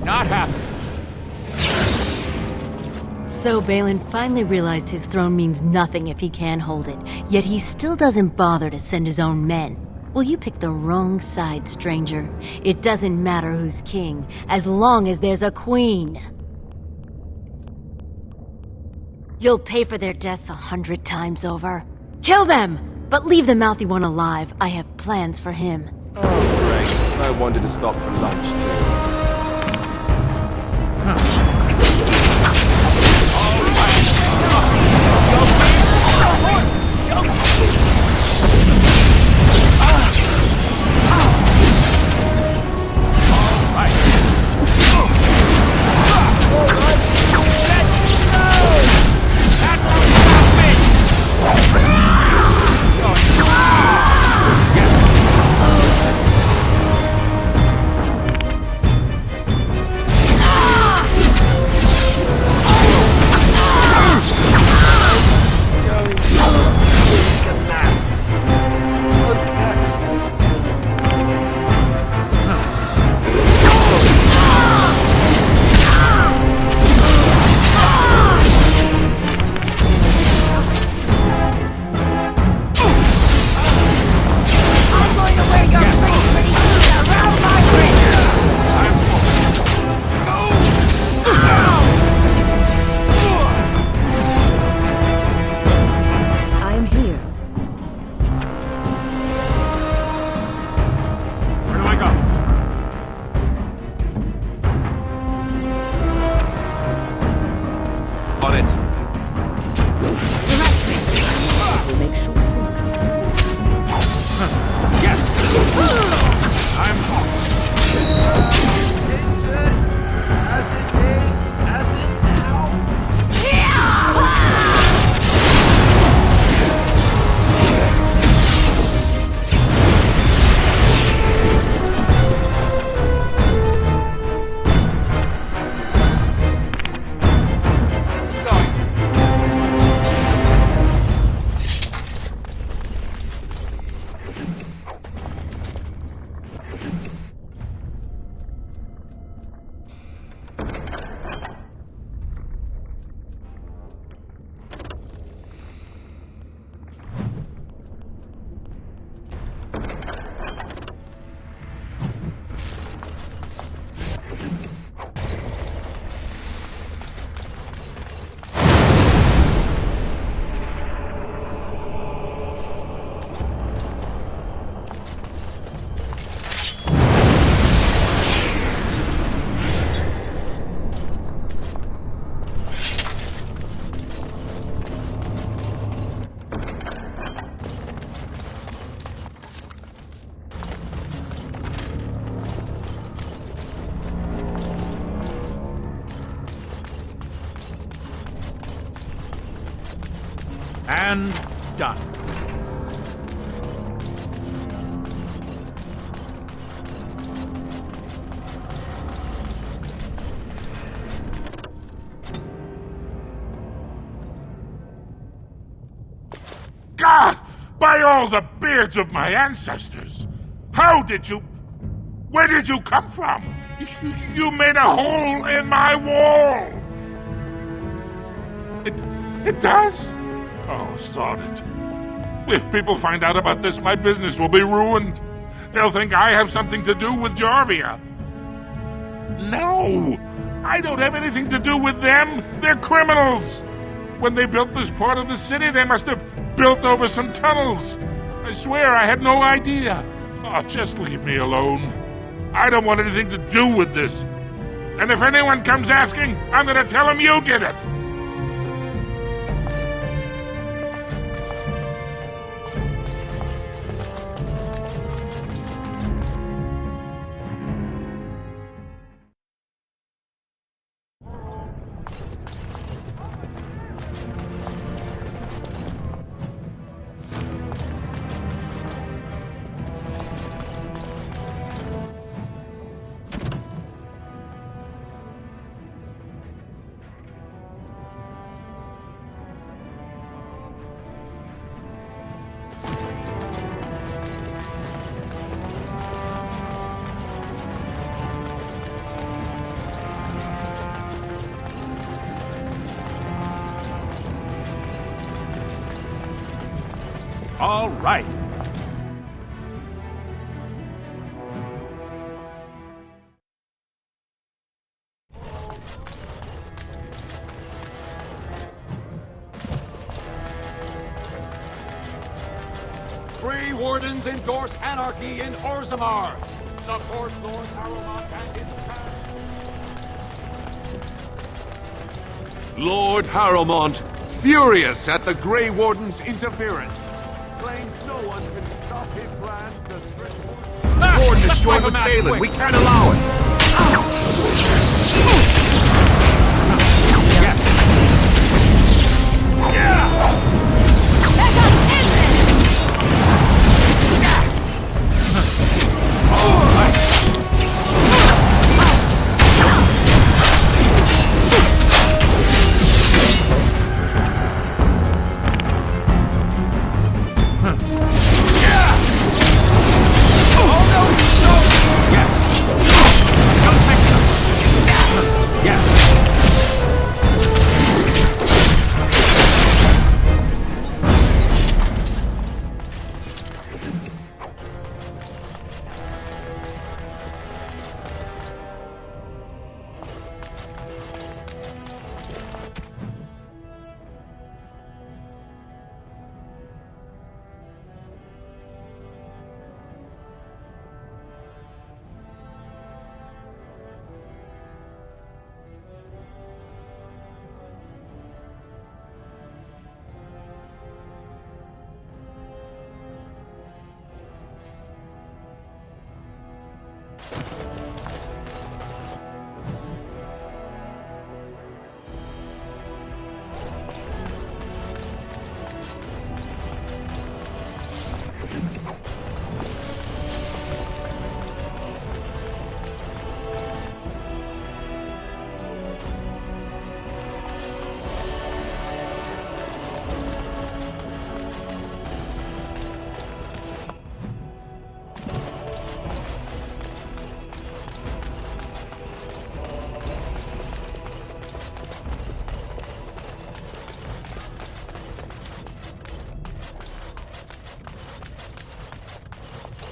Not happening. So Balin finally realized his throne means nothing if he can't hold it, yet he still doesn't bother to send his own men. Well, you picked the wrong side, stranger. It doesn't matter who's king, as long as there's a queen. You'll pay for their deaths 100 times over. Kill them! But leave the mouthy one alive. I have plans for him. Oh, great. I wanted to stop for lunch, too. And done. God! By all the beards of my ancestors! How did you... Where did you come from? You made a hole in my wall! It does? Oh, sod it. If people find out about this, my business will be ruined. They'll think I have something to do with Jarvia. No! I don't have anything to do with them. They're criminals. When they built this part of the city, they must have built over some tunnels. I swear I had no idea. Oh, just leave me alone. I don't want anything to do with this. And if anyone comes asking, I'm gonna tell them you did it. All right. Grey Wardens endorse anarchy in Orzammar. Support Lord Harrowmont and his clan. Lord Harrowmont, furious at the Grey Warden's interference, claims no one can stop his plan to threaten. The Warden is joined with Balin. We can't allow it.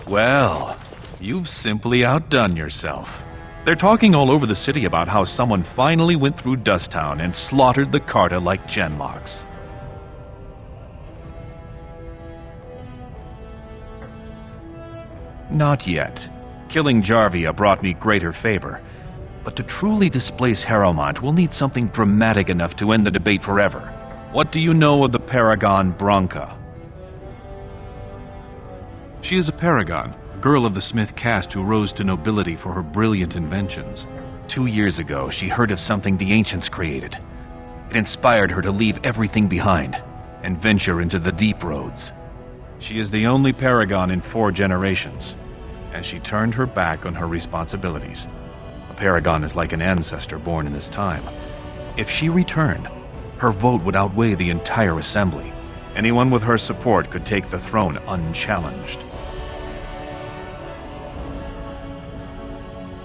Well, you've simply outdone yourself. They're talking all over the city about how someone finally went through Dusttown and slaughtered the Carta like Genlocks. Not yet. Killing Jarvia brought me greater favor. But to truly displace Harrowmont, we'll need something dramatic enough to end the debate forever. What do you know of the Paragon Branca? She is a paragon, a girl of the Smith caste who rose to nobility for her brilliant inventions. 2 years ago, she heard of something the ancients created. It inspired her to leave everything behind. and venture into the deep roads. She is the only paragon in 4 generations, and she turned her back on her responsibilities. A paragon is like an ancestor born in this time. If she returned, her vote would outweigh the entire assembly. Anyone with her support could take the throne unchallenged.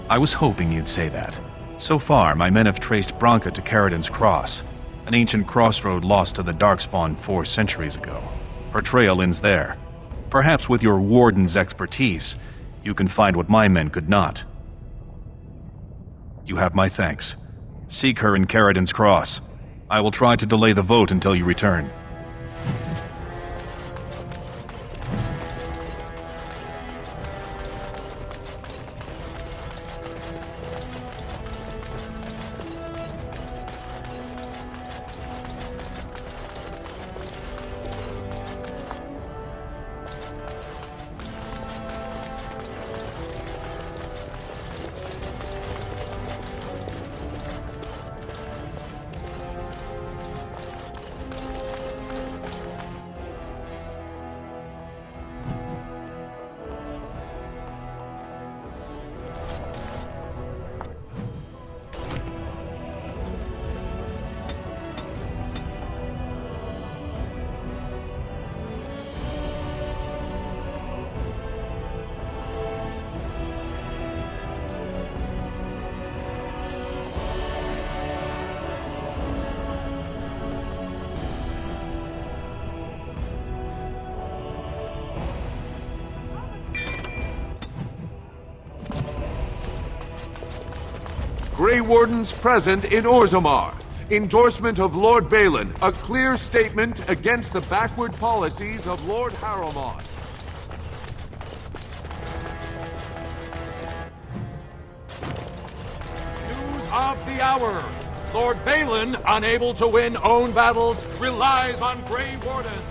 I was hoping you'd say that. So far, my men have traced Branka to Caridin's Cross, an ancient crossroad lost to the Darkspawn 4 centuries ago. Her trail ends there. Perhaps with your warden's expertise, you can find what my men could not. You have my thanks. Seek her in Caridin's Cross. I will try to delay the vote until you return. Grey Wardens present in Orzammar. Endorsement of Lord Balin. A clear statement against the backward policies of Lord Harrowmont. News of the hour. Lord Balin, unable to win own battles, relies on Grey Wardens.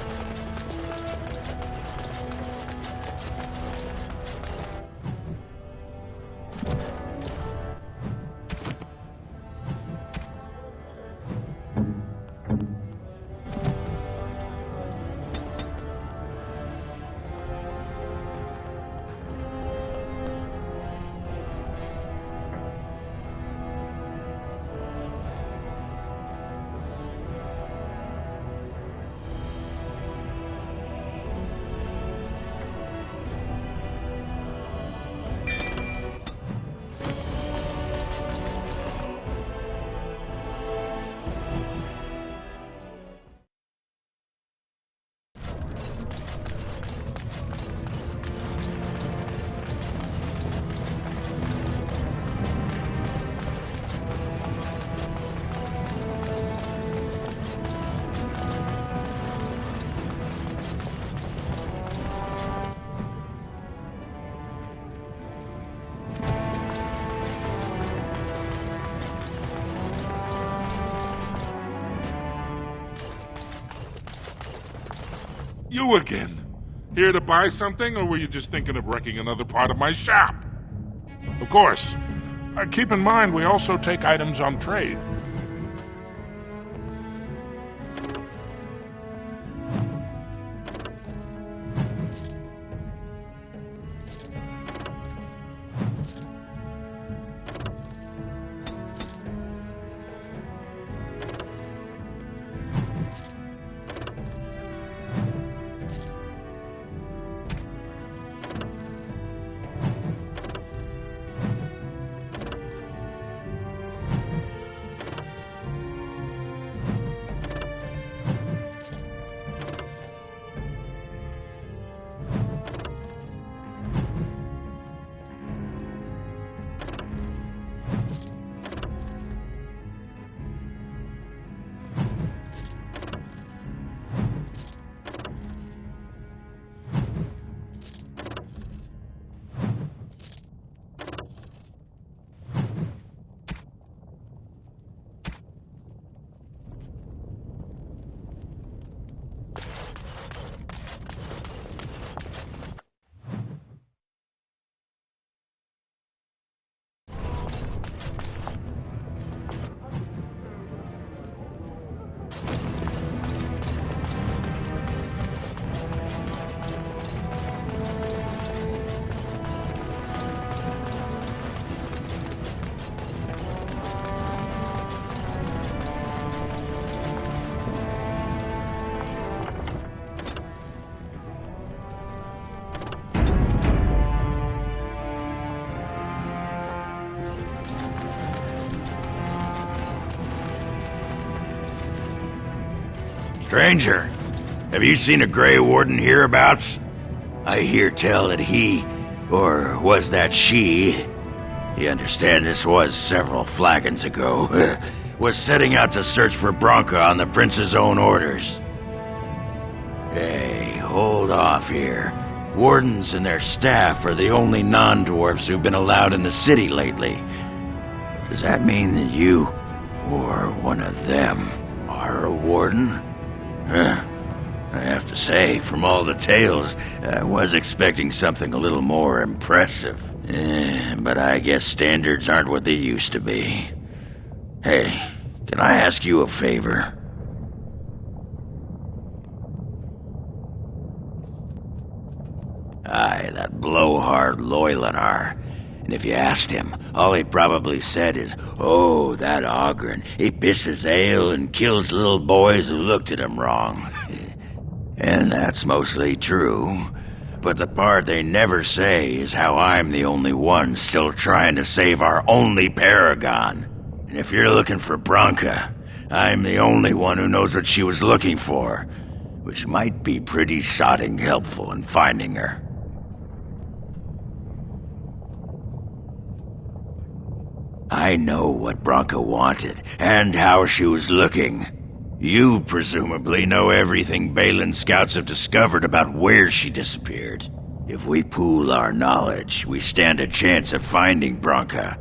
You again. Here to buy something, or were you just thinking of wrecking another part of my shop? Of course. Keep in mind, we also take items on trade. Stranger, have you seen a Grey Warden hereabouts? I hear tell that he, or was that she, you understand this was several flagons ago, was setting out to search for Branka on the Prince's own orders. Hey, hold off here. Wardens and their staff are the only non-dwarves who've been allowed in the city lately. Does that mean that you, or one of them, are a warden? I have to say, from all the tales, I was expecting something a little more impressive. But I guess standards aren't what they used to be. Hey, can I ask you a favor? Aye, that blowhard Loylanar. And if you asked him, all he probably said is, "Oh, that Oghren, he pisses ale and kills little boys who looked at him wrong." And that's mostly true. But the part they never say is how I'm the only one still trying to save our only paragon. And if you're looking for Branka, I'm the only one who knows what she was looking for, which might be pretty sodding helpful in finding her. I know what Branka wanted, and how she was looking. You presumably know everything Balin scouts have discovered about where she disappeared. If we pool our knowledge, we stand a chance of finding Branka.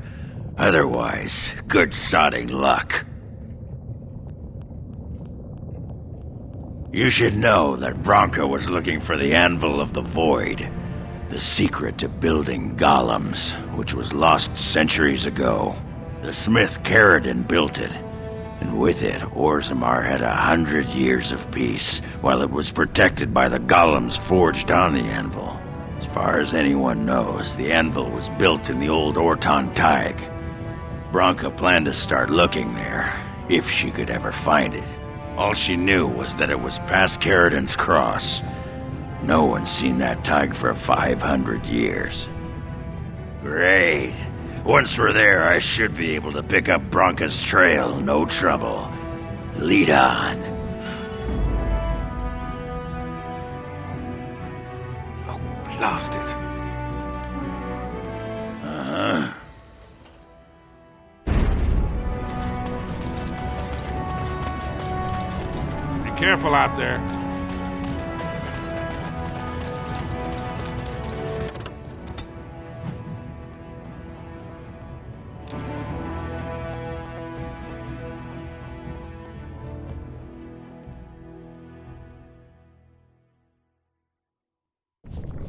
Otherwise, good sodding luck. You should know that Branka was looking for the Anvil of the Void, the secret to building golems, which was lost centuries ago. The smith Caridin built it, and with it, Orzammar had 100 years of peace, while it was protected by the golems forged on the anvil. As far as anyone knows, the anvil was built in the old Orton Thaig. Branka planned to start looking there, if she could ever find it. All she knew was that it was past Caridin's cross. No one's seen that Thaig for 500 years. Great. Once we're there, I should be able to pick up Branka's trail, no trouble. Lead on. Oh, blast it. Be careful out there.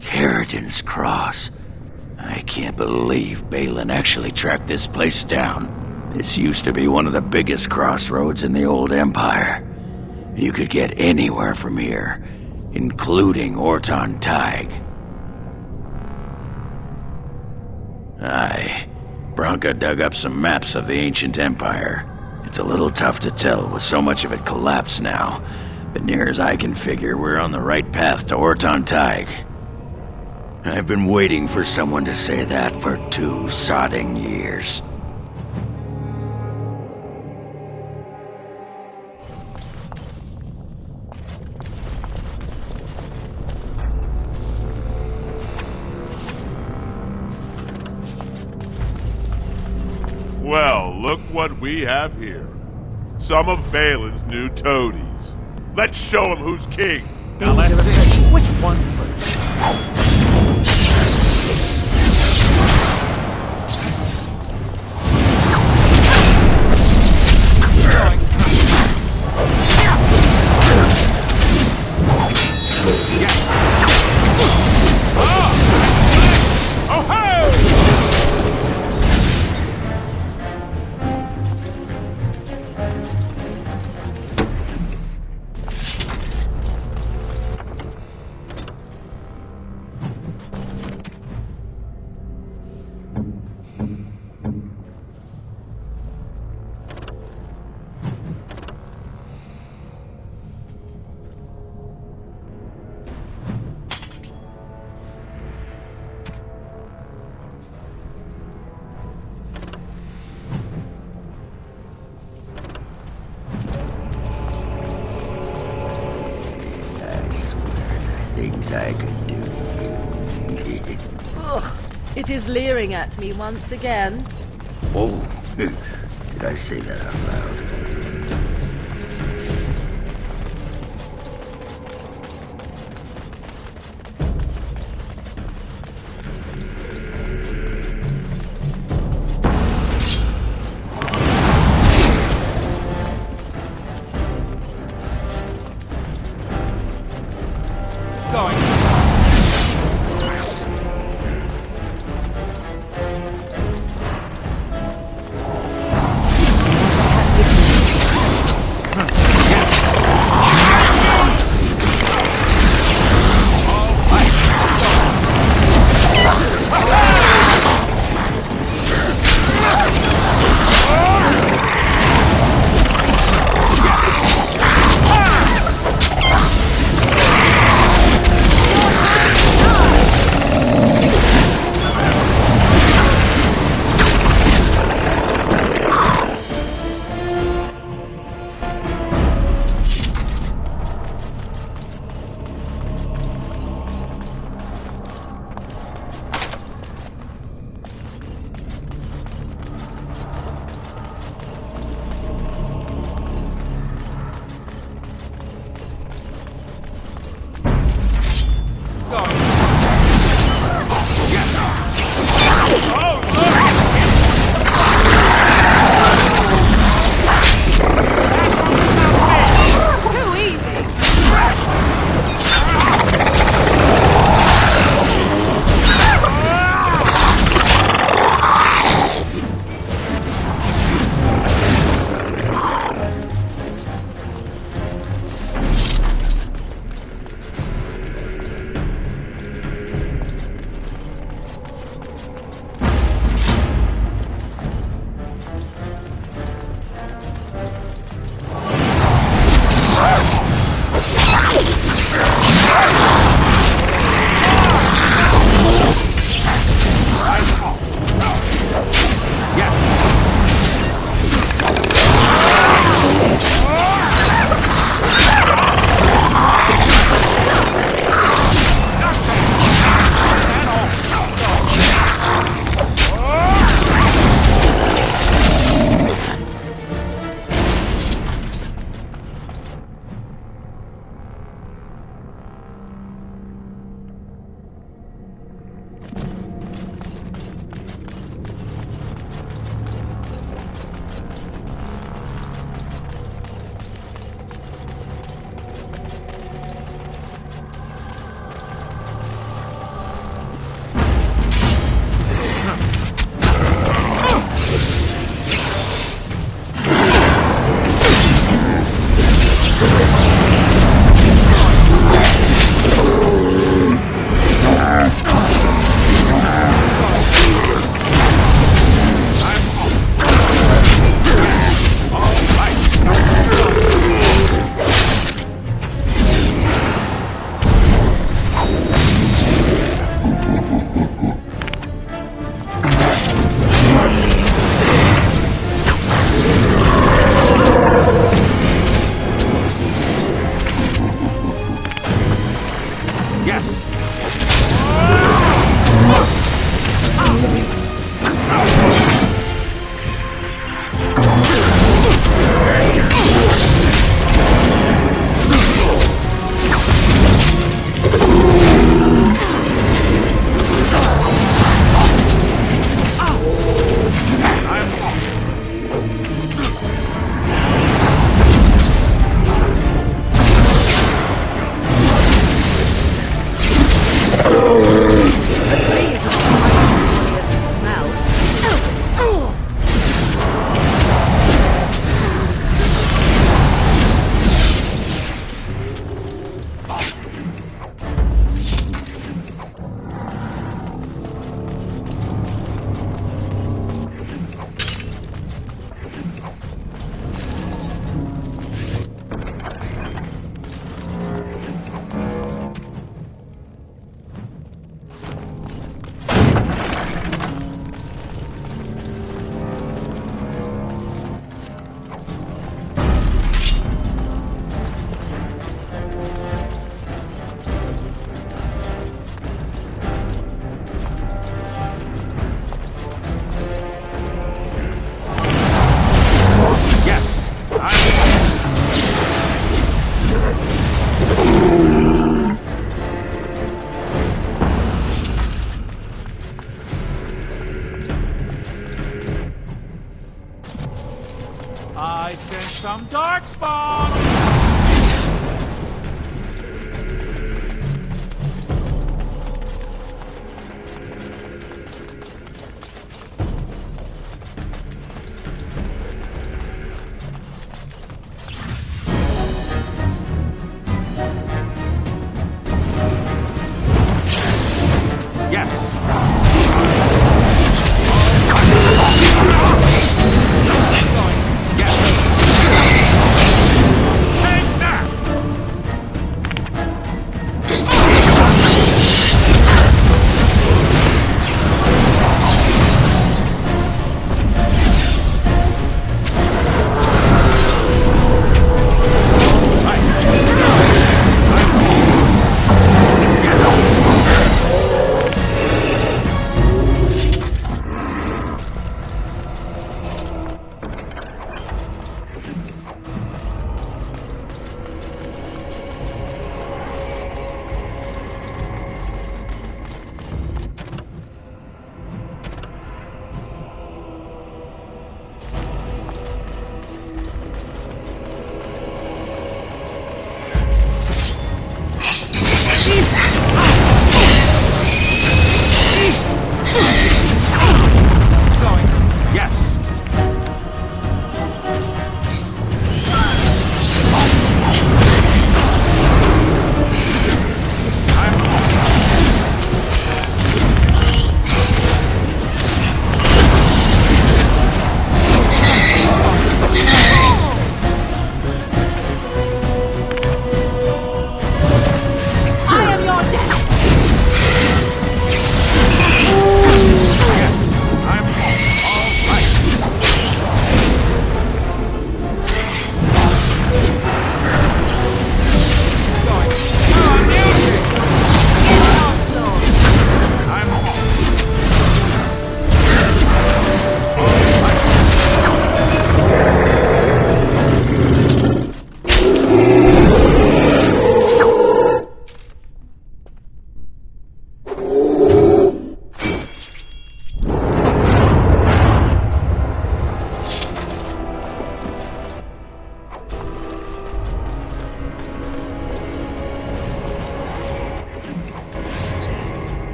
Caridin's Cross. I can't believe Balin actually tracked this place down. This used to be one of the biggest crossroads in the old Empire. You could get anywhere from here, including Orton Thaig. Aye, Branka dug up some maps of the ancient Empire. It's a little tough to tell with so much of it collapsed now, but near as I can figure, we're on the right path to Orton Thaig. I've been waiting for someone to say that for 2 sodding years. Well, look what we have here. Some of Balin's new toadies. Let's show him who's king. Now let's see which one first. things I could do. Ugh, it is leering at me once again. Oh, did I say that out loud? I sense some darkspawn! Yes!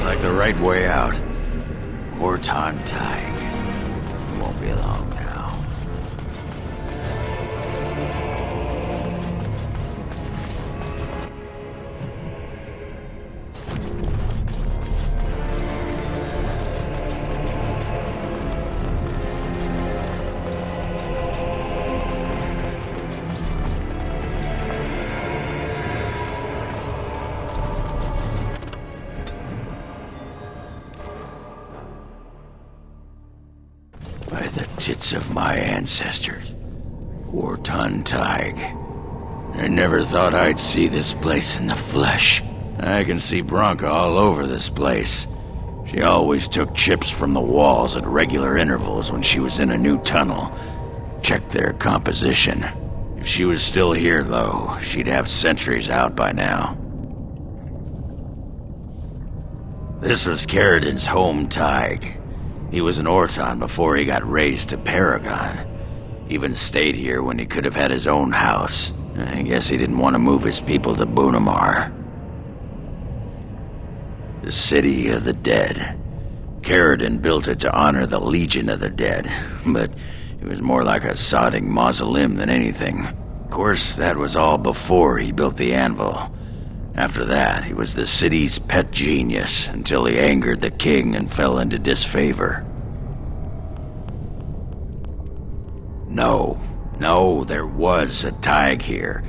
like the right way out. Horton Tig. Won't be long now. By the tits of my ancestors, Horton Tig. I never thought I'd see this place in the flesh. I can see Branka all over this place. She always took chips from the walls at regular intervals when she was in a new tunnel. Checked their composition. If she was still here, though, she'd have sentries out by now. This was Caridin's home Tig. He was an Orton before he got raised to Paragon. Even stayed here when he could have had his own house. I guess he didn't want to move his people to Bunamar. The City of the Dead. Caridin built it to honor the Legion of the Dead, but it was more like a sodding mausoleum than anything. Of course, that was all before he built the anvil. After that, he was the city's pet genius until he angered the king and fell into disfavor. No, there was a Taig here.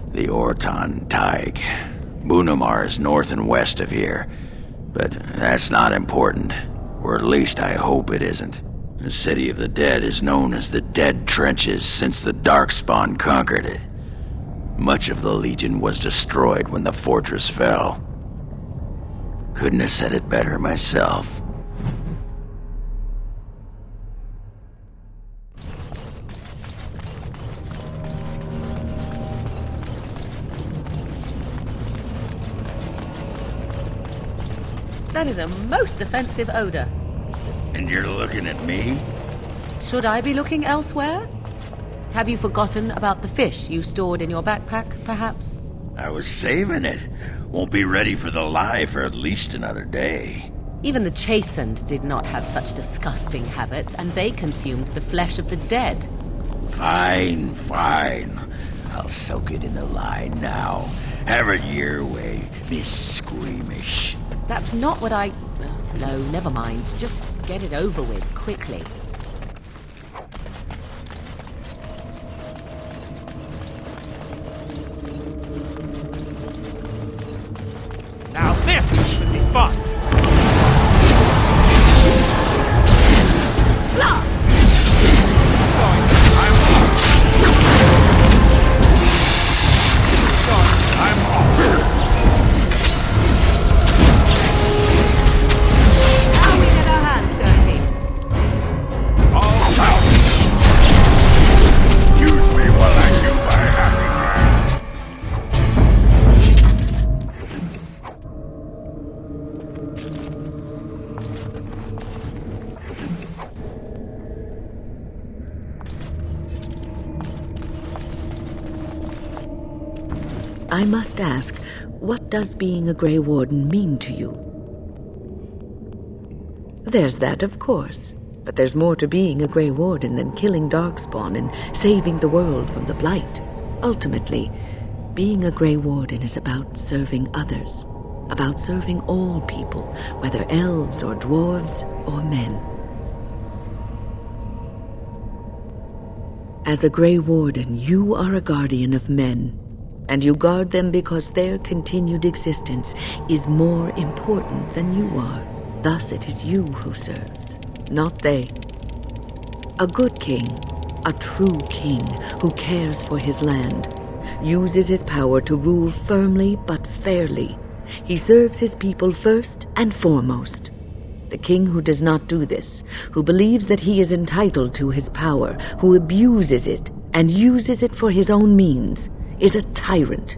The Orton Taig. Bunamar is north and west of here. But that's not important. Or at least I hope it isn't. The City of the Dead is known as the Dead Trenches since the Darkspawn conquered it. Much of the Legion was destroyed when the fortress fell. Couldn't have said it better myself. That is a most offensive odor. And you're looking at me? Should I be looking elsewhere? Have you forgotten about the fish you stored in your backpack, perhaps? I was saving it. Won't be ready for the lie for at least another day. Even the Chastened did not have such disgusting habits, and they consumed the flesh of the dead. Fine. I'll soak it in the lie now. Have it your way, Miss Squeamish. That's not what I... No, never mind. Just get it over with, quickly. Now this should be fun! Blast! I must ask, what does being a Grey Warden mean to you? There's that, of course. But there's more to being a Grey Warden than killing Darkspawn and saving the world from the Blight. Ultimately, being a Grey Warden is about serving others. About serving all people, whether elves or dwarves or men. As a Grey Warden, you are a guardian of men. And you guard them because their continued existence is more important than you are. Thus it is you who serves, not they. A good king, a true king who cares for his land, uses his power to rule firmly but fairly. He serves his people first and foremost. The king who does not do this, who believes that he is entitled to his power, who abuses it and uses it for his own means, is a tyrant.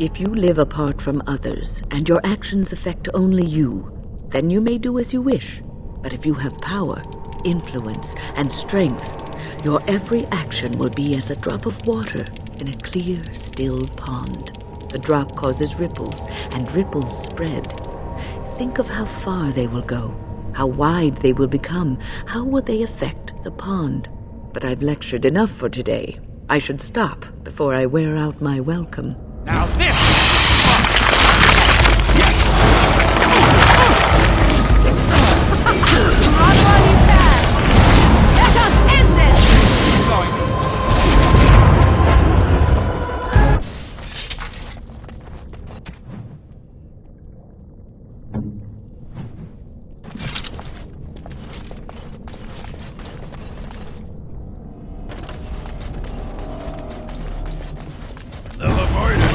If you live apart from others, and your actions affect only you, then you may do as you wish. But if you have power, influence, and strength, your every action will be as a drop of water in a clear, still pond. The drop causes ripples, and ripples spread. Think of how far they will go, how wide they will become, how will they affect the pond. But I've lectured enough for today. I should stop before I wear out my welcome. Now this! Run while you can! Let us end this! The Lemoyne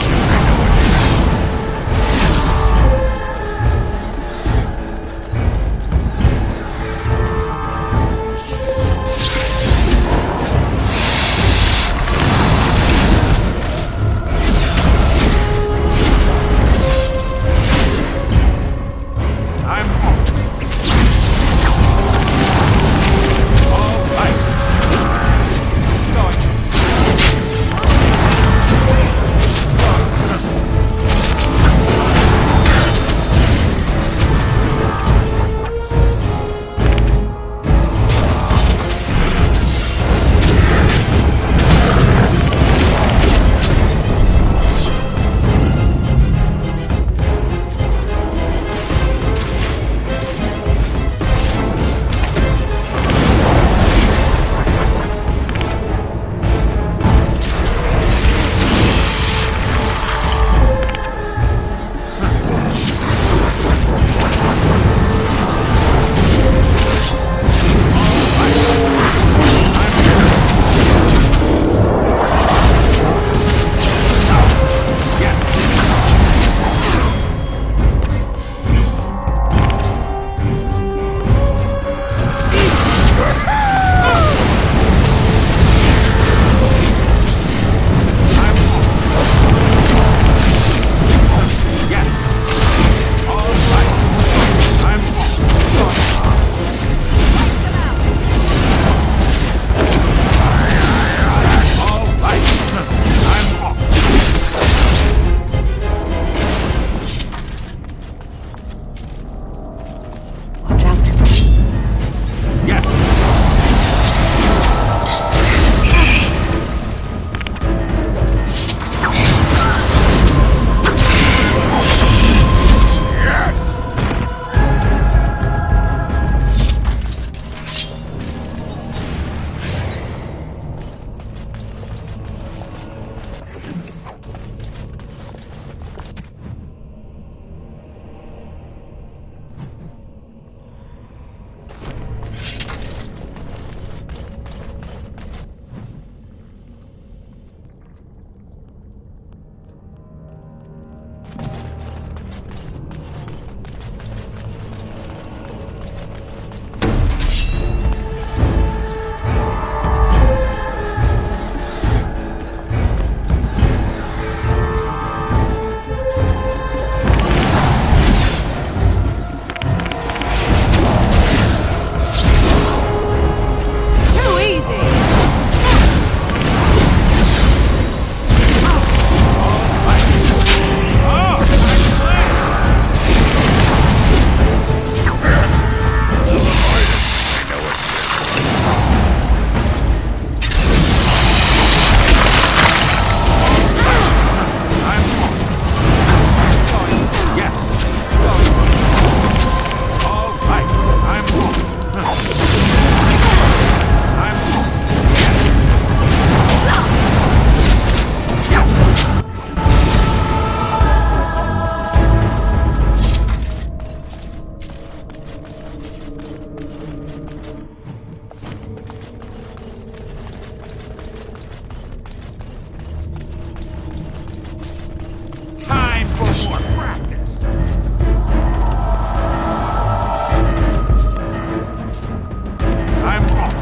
I'm off.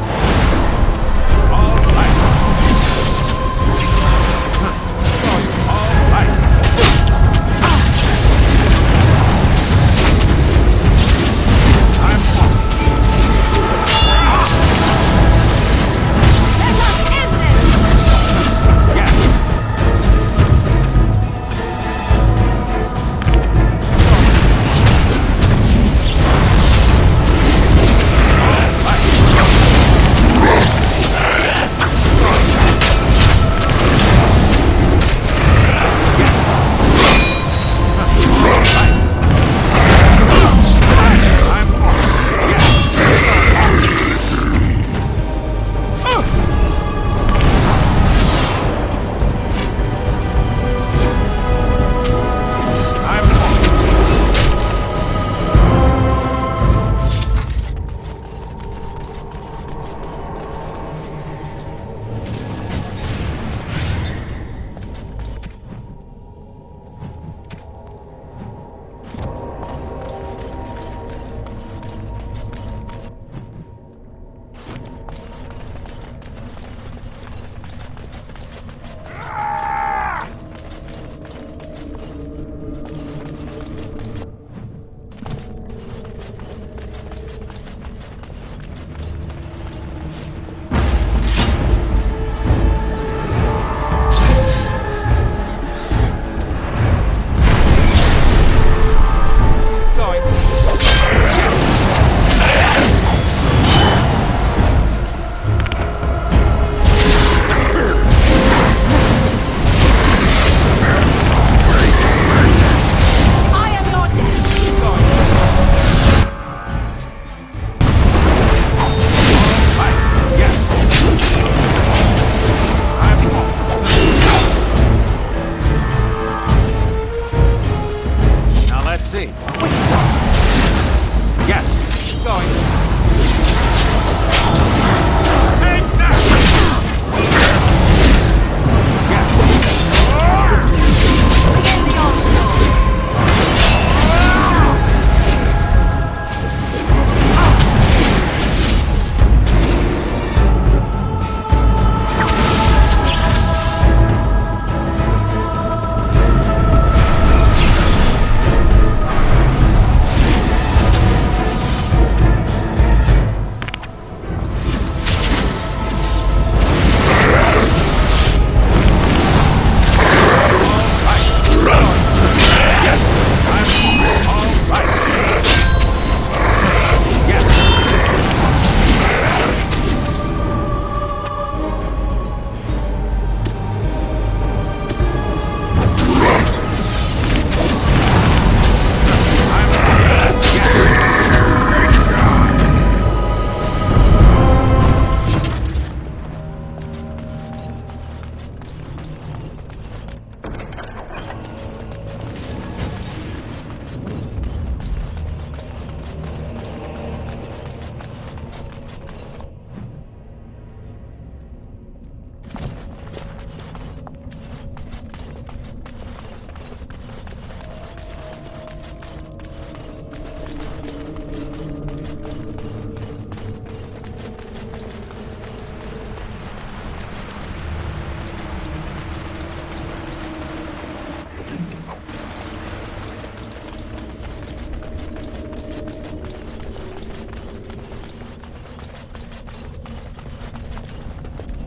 All right. All right. I'm off. Let us end this! Yes.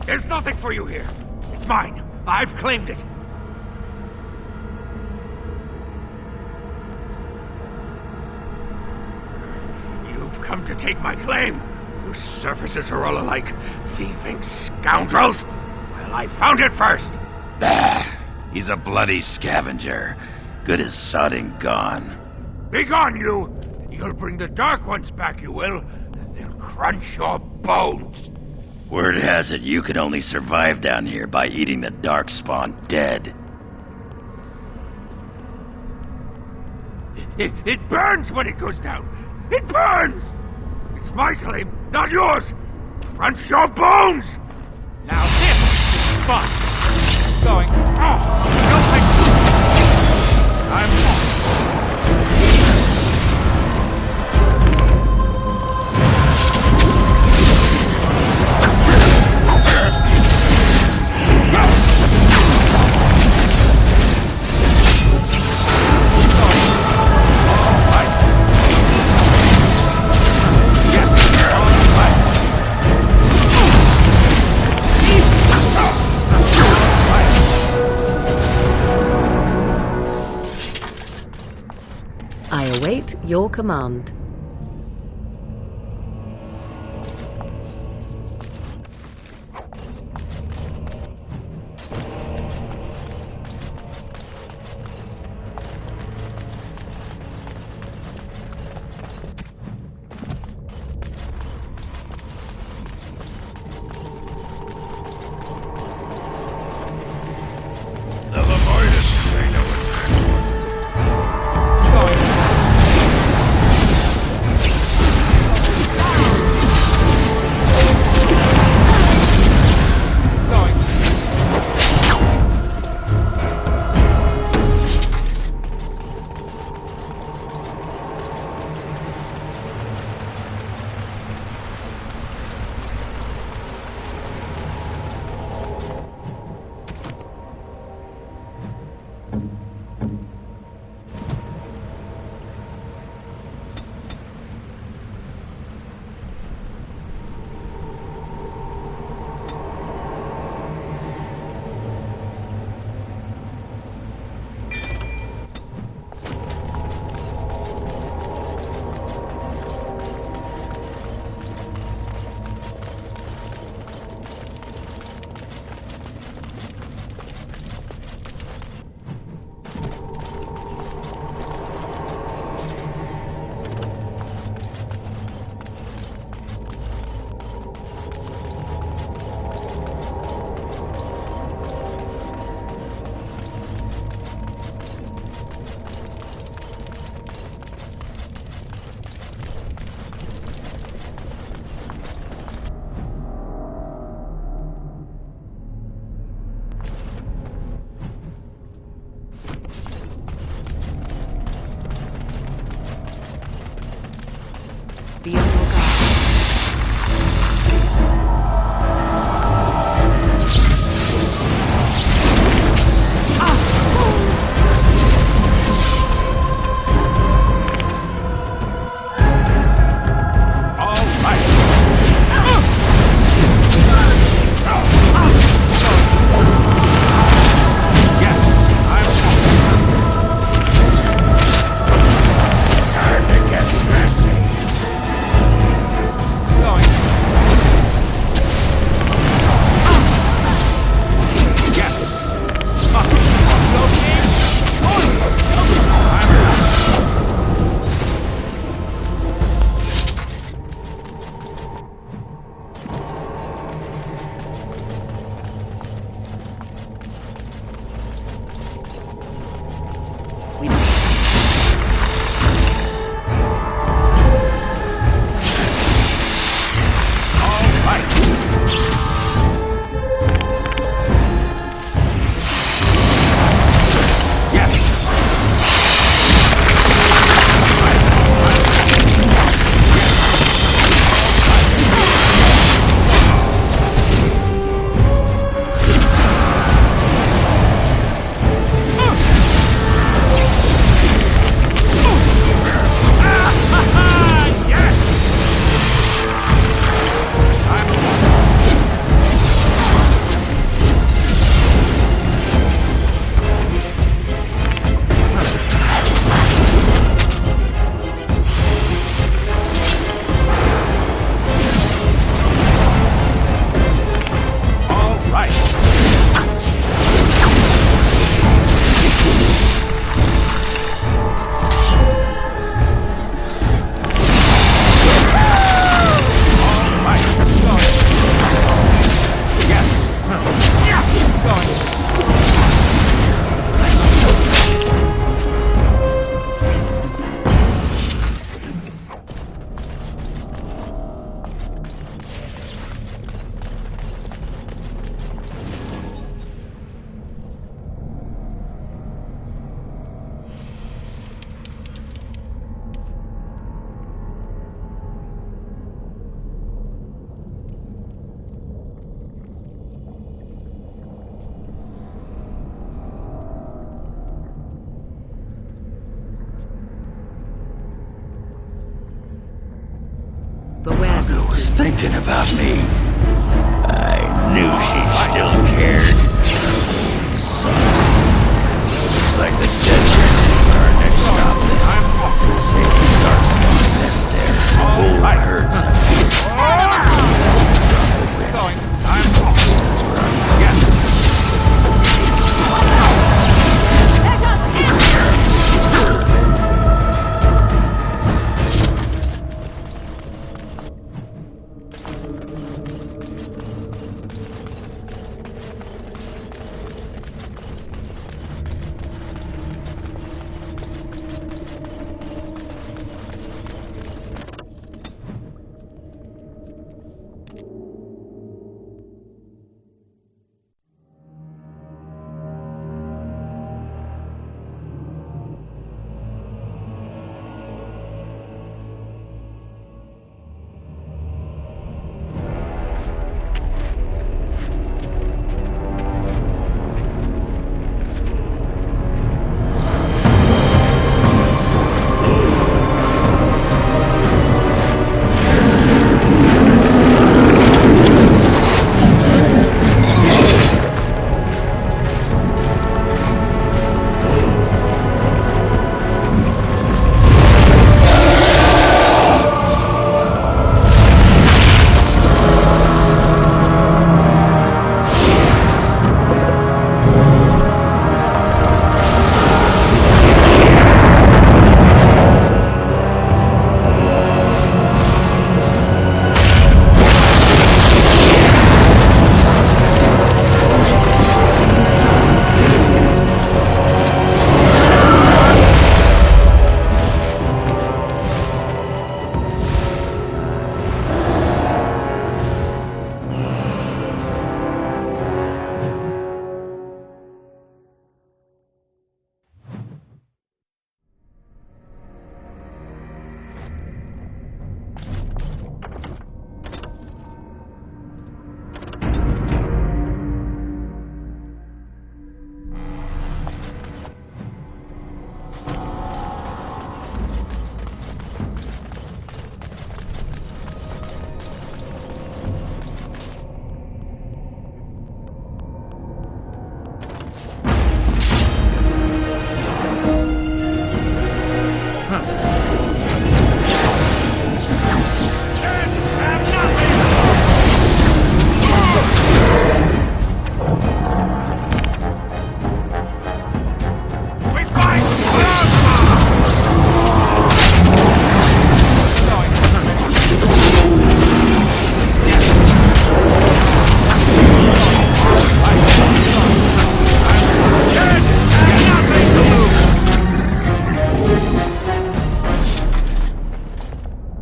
There's nothing for you here. It's mine. I've claimed it. You've come to take my claim. You surfaces are all alike. Thieving scoundrels. Well, I found it first. Bah! He's a bloody scavenger. Good as sodding gone. Be gone, you! You'll bring the Dark Ones back, you will. They'll crunch your bones. Word has it you can only survive down here by eating the Darkspawn dead. It burns when it goes down. It burns! It's my claim, not yours. Crunch your bones! Now this is fun. Going. Oh, no thanks. I'm off. At your command. Be on your guard. Bronca was thinking about me. I knew she still cared. Son. Looks like the Desert is our next stop then. Say Darkspawn nest there. Bull herds. That's where I'm going.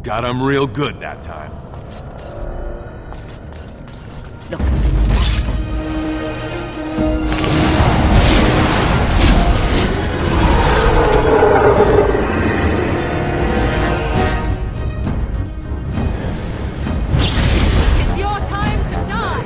Got him real good that time. It's your time to die!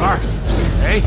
Arcs, eh?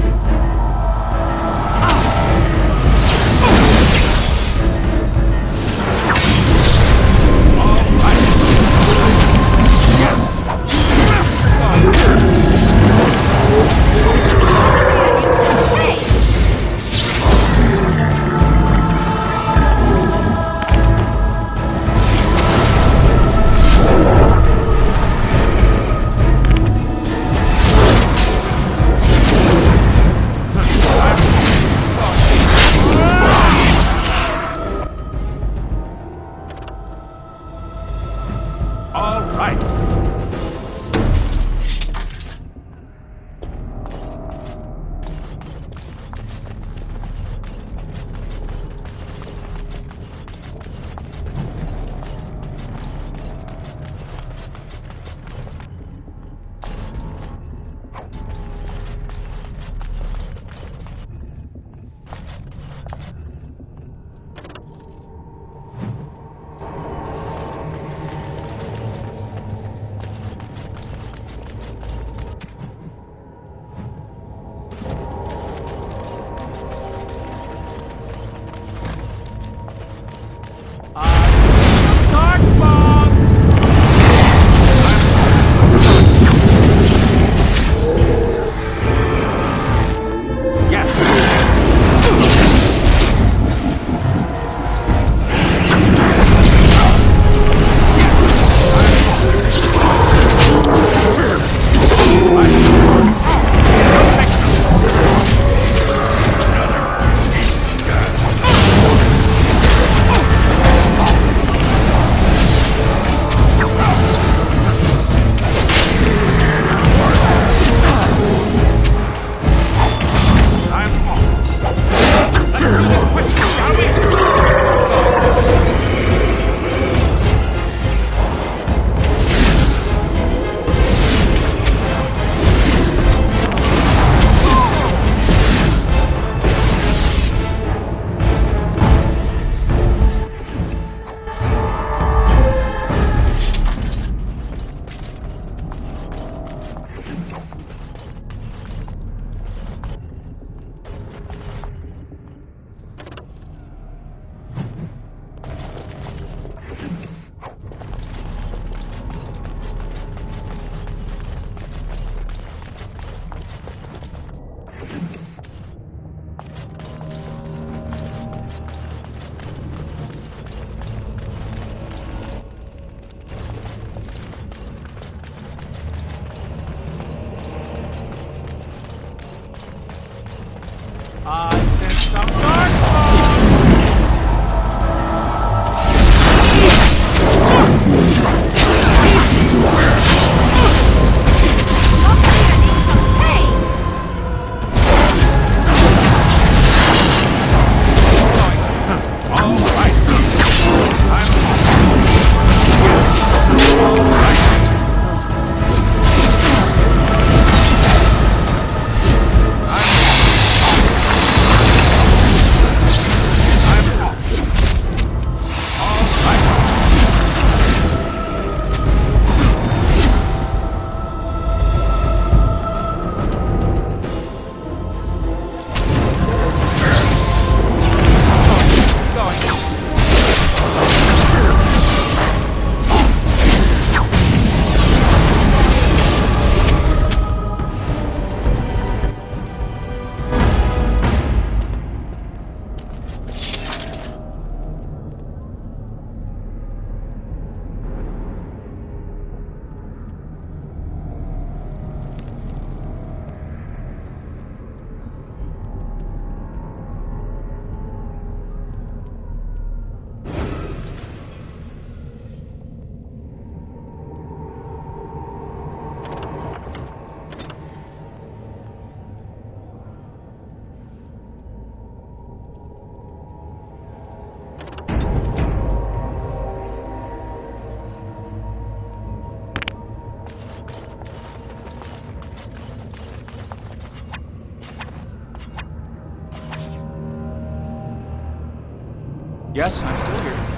Yes, I'm still here.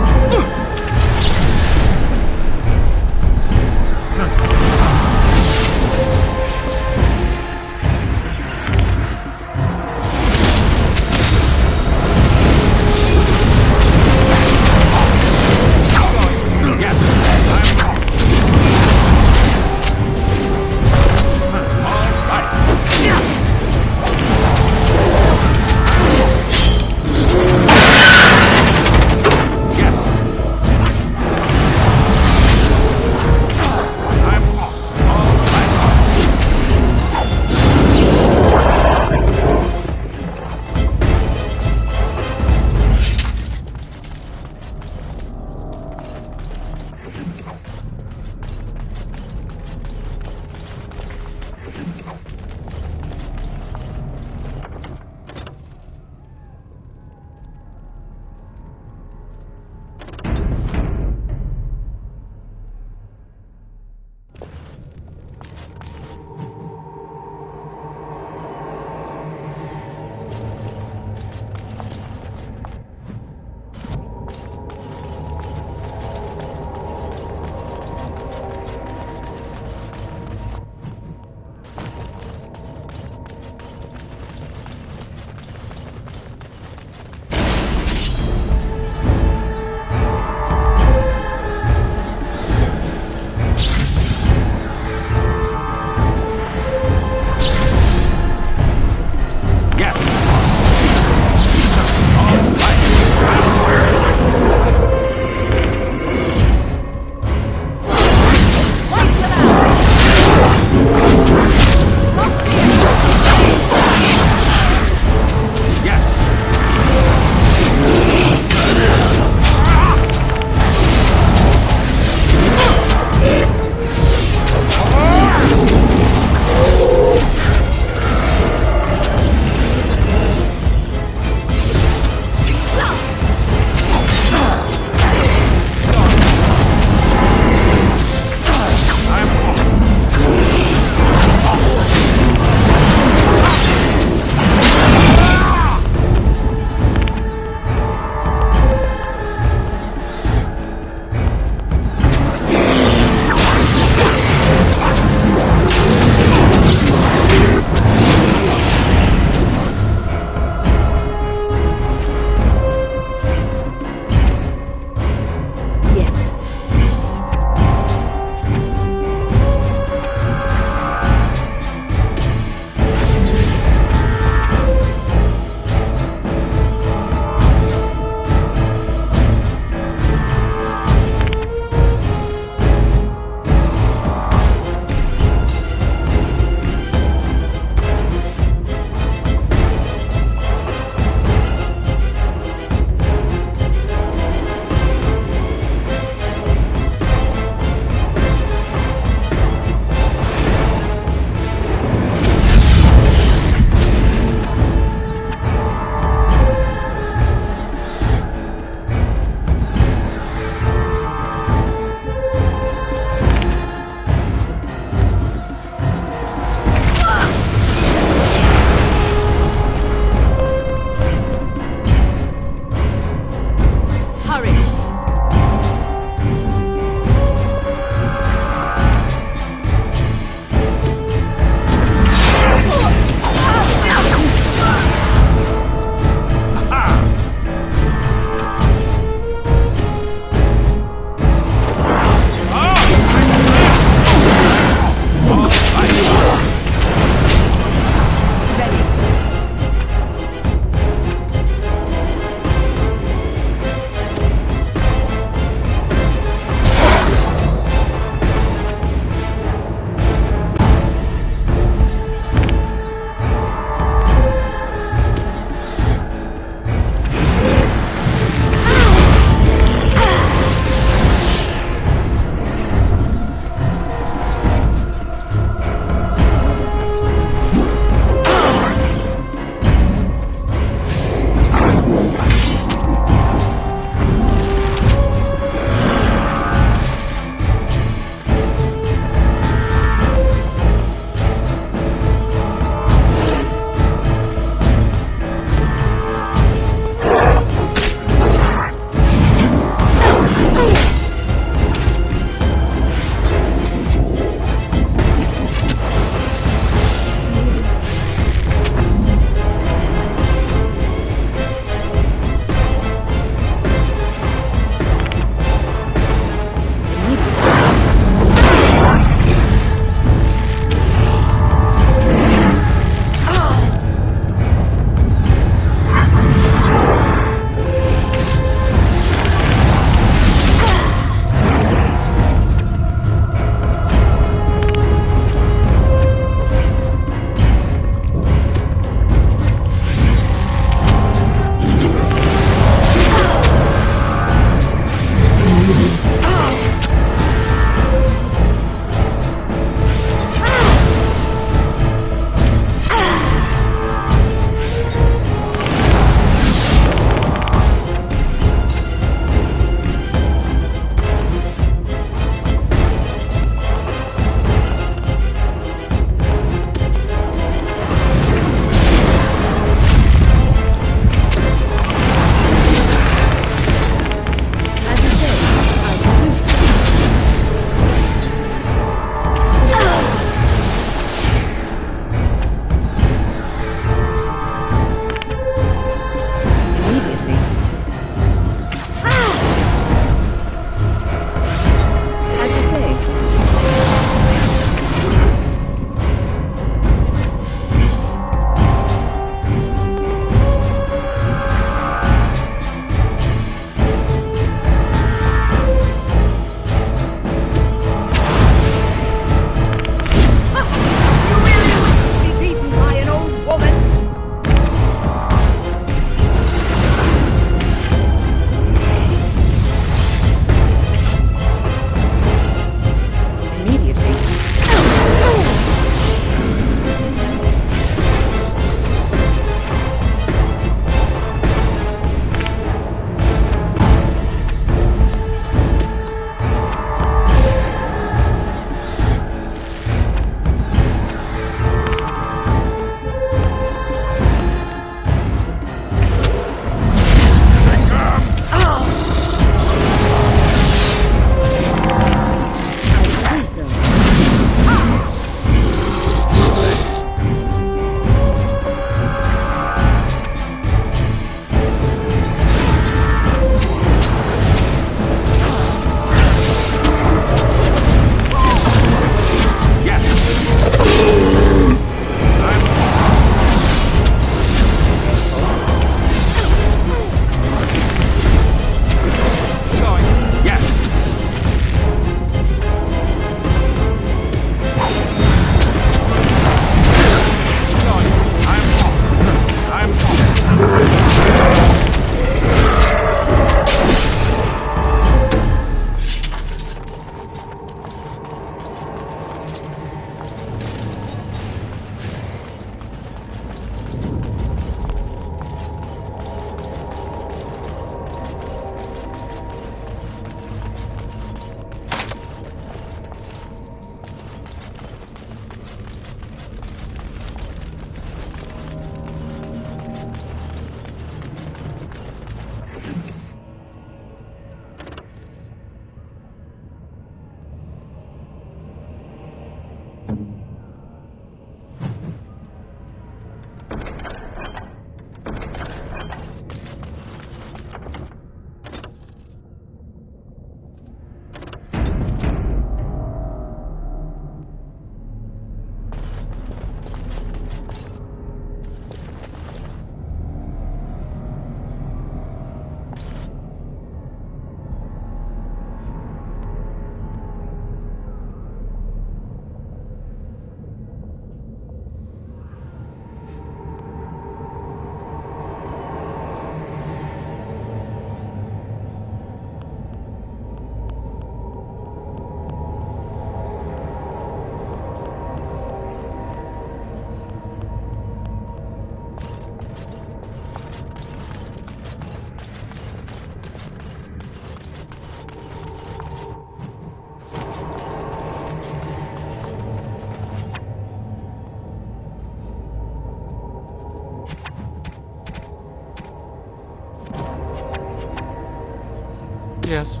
Yes.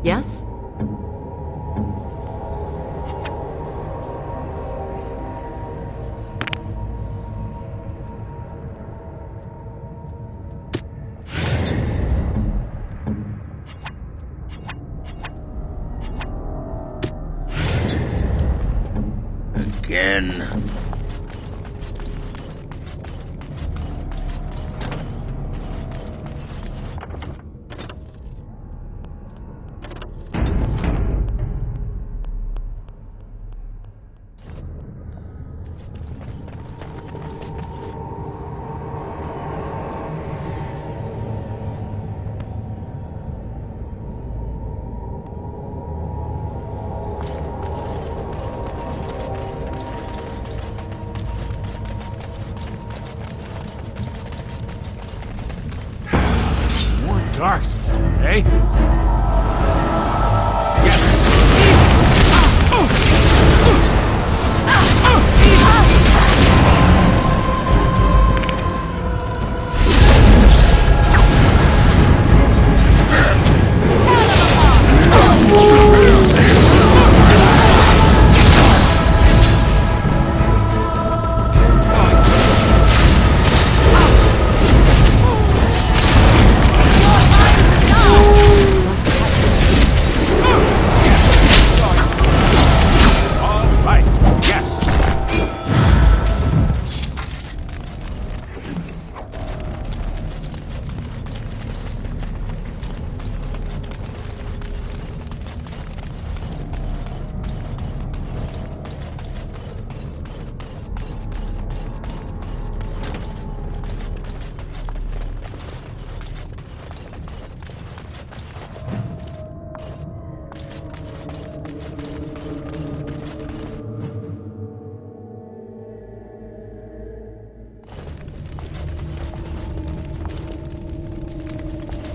Yes? Again. Darkspawn, eh?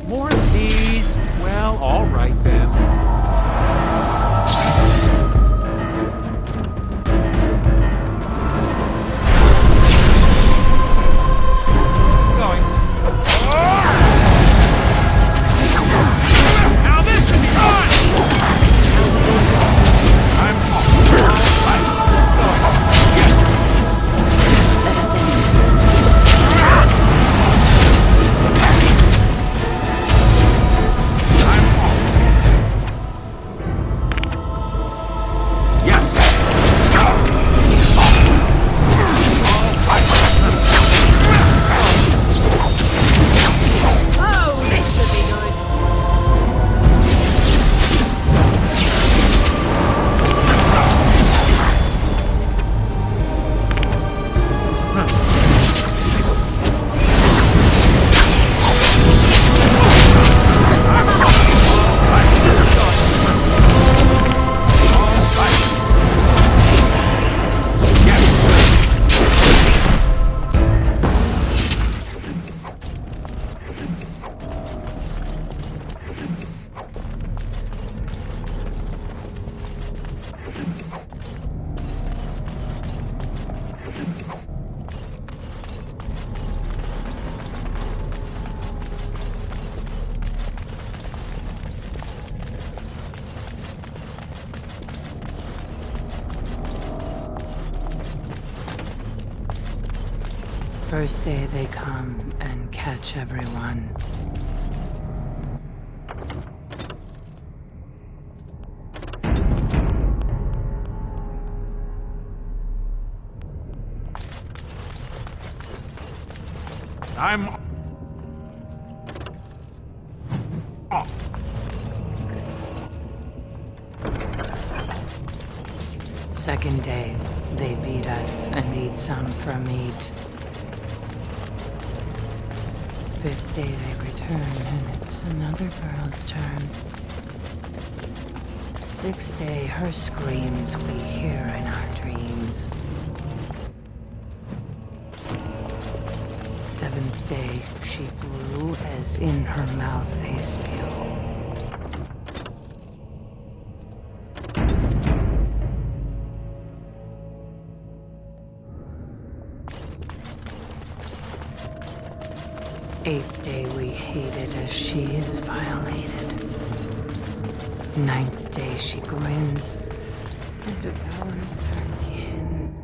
More of these? Well, all right then. First day they come and catch everyone. I'm off. Second day, they beat us and eat some for meat. Fifth day they return and it's another girl's turn. Sixth day, her screams we hear in our dreams. Seventh day, she grew as in her mouth they spew. she is violated. 9th day she grins and devours her kin.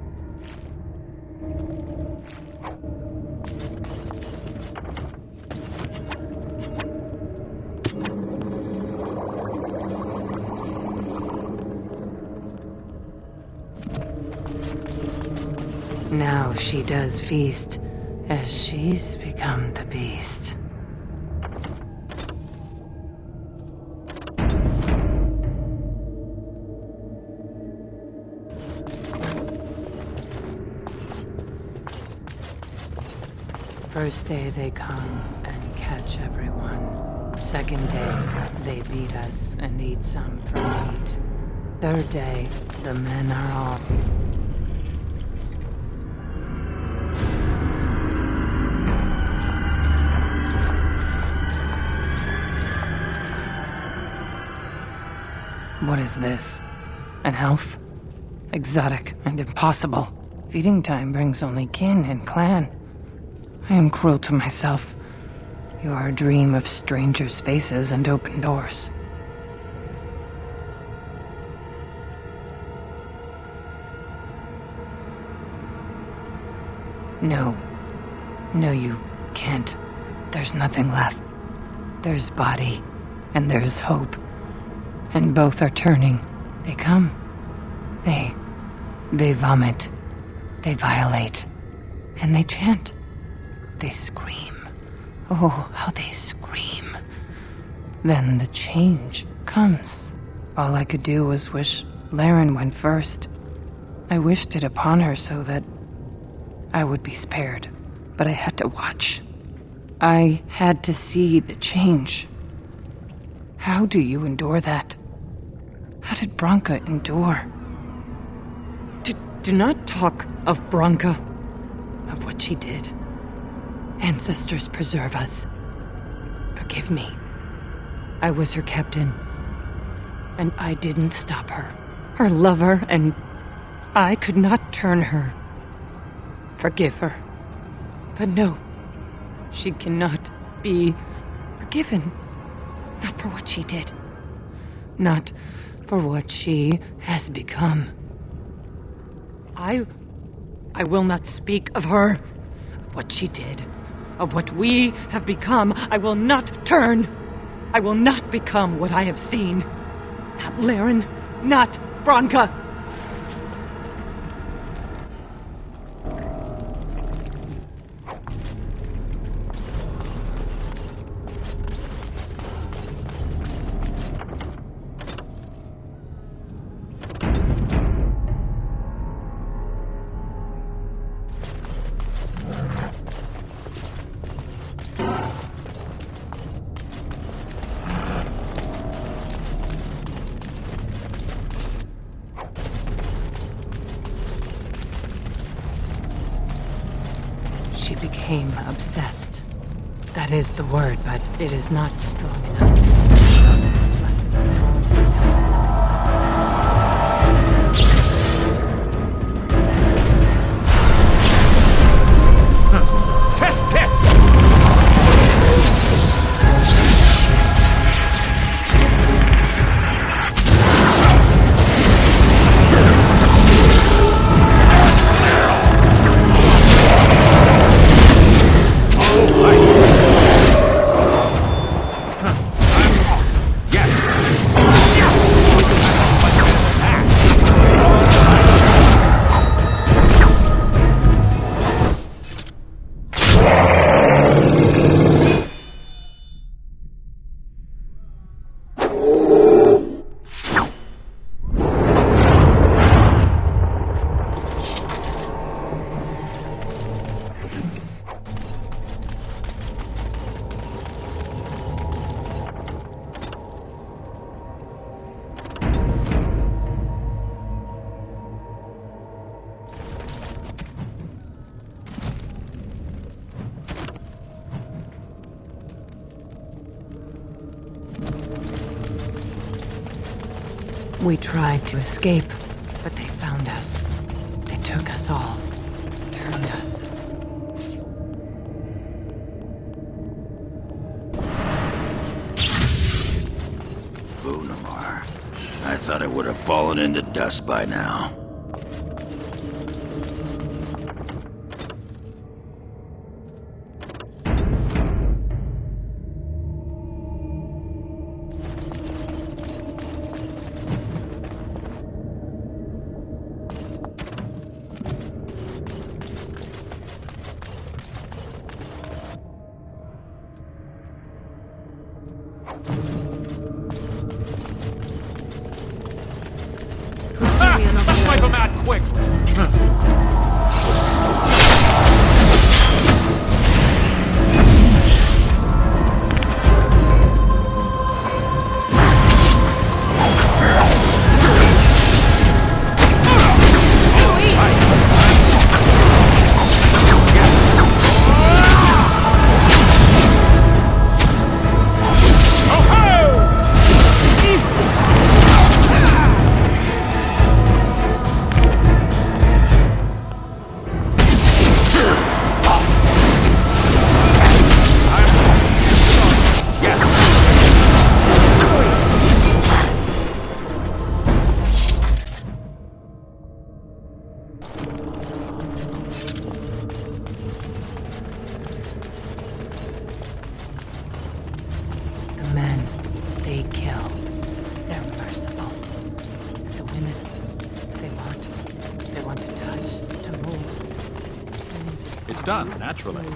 Now she does feast, as she's become the beast. First day they come and catch everyone. 2nd day, they beat us and eat some for meat. 3rd day, the men are all... What is this? An elf? Exotic and impossible. Feeding time brings only kin and clan. I am cruel to myself. You are a dream of strangers' faces and open doors. No. No, you can't. There's nothing left. There's body, and there's hope. And both are turning. They come. They vomit. They violate. And they chant. They scream. Oh, how they scream. Then the change comes. All I could do was wish Laren went first. I wished it upon her so that I would be spared. But I had to watch. I had to see the change. How do you endure that? How did Branka endure? Do not talk of Branka, of what she did. Ancestors preserve us. Forgive me. I was her captain, and I didn't stop her. Her lover, and I could not turn her. Forgive her. But no, she cannot be forgiven. Not for what she did. Not for what she has become. I will not speak of her, of what she did, of what we have become. I will not turn. I will not become what I have seen. Not Laren, not Branka. She became obsessed. That is the word, but it is not strong enough. Unless Test, test! We tried to escape, but they found us. They took us all, turned us. Lunamar. I thought it would have fallen into dust by now. Let's wipe him out quickly. The men they kill, they're merciful. The women, they want to touch, to move. It's done, naturally.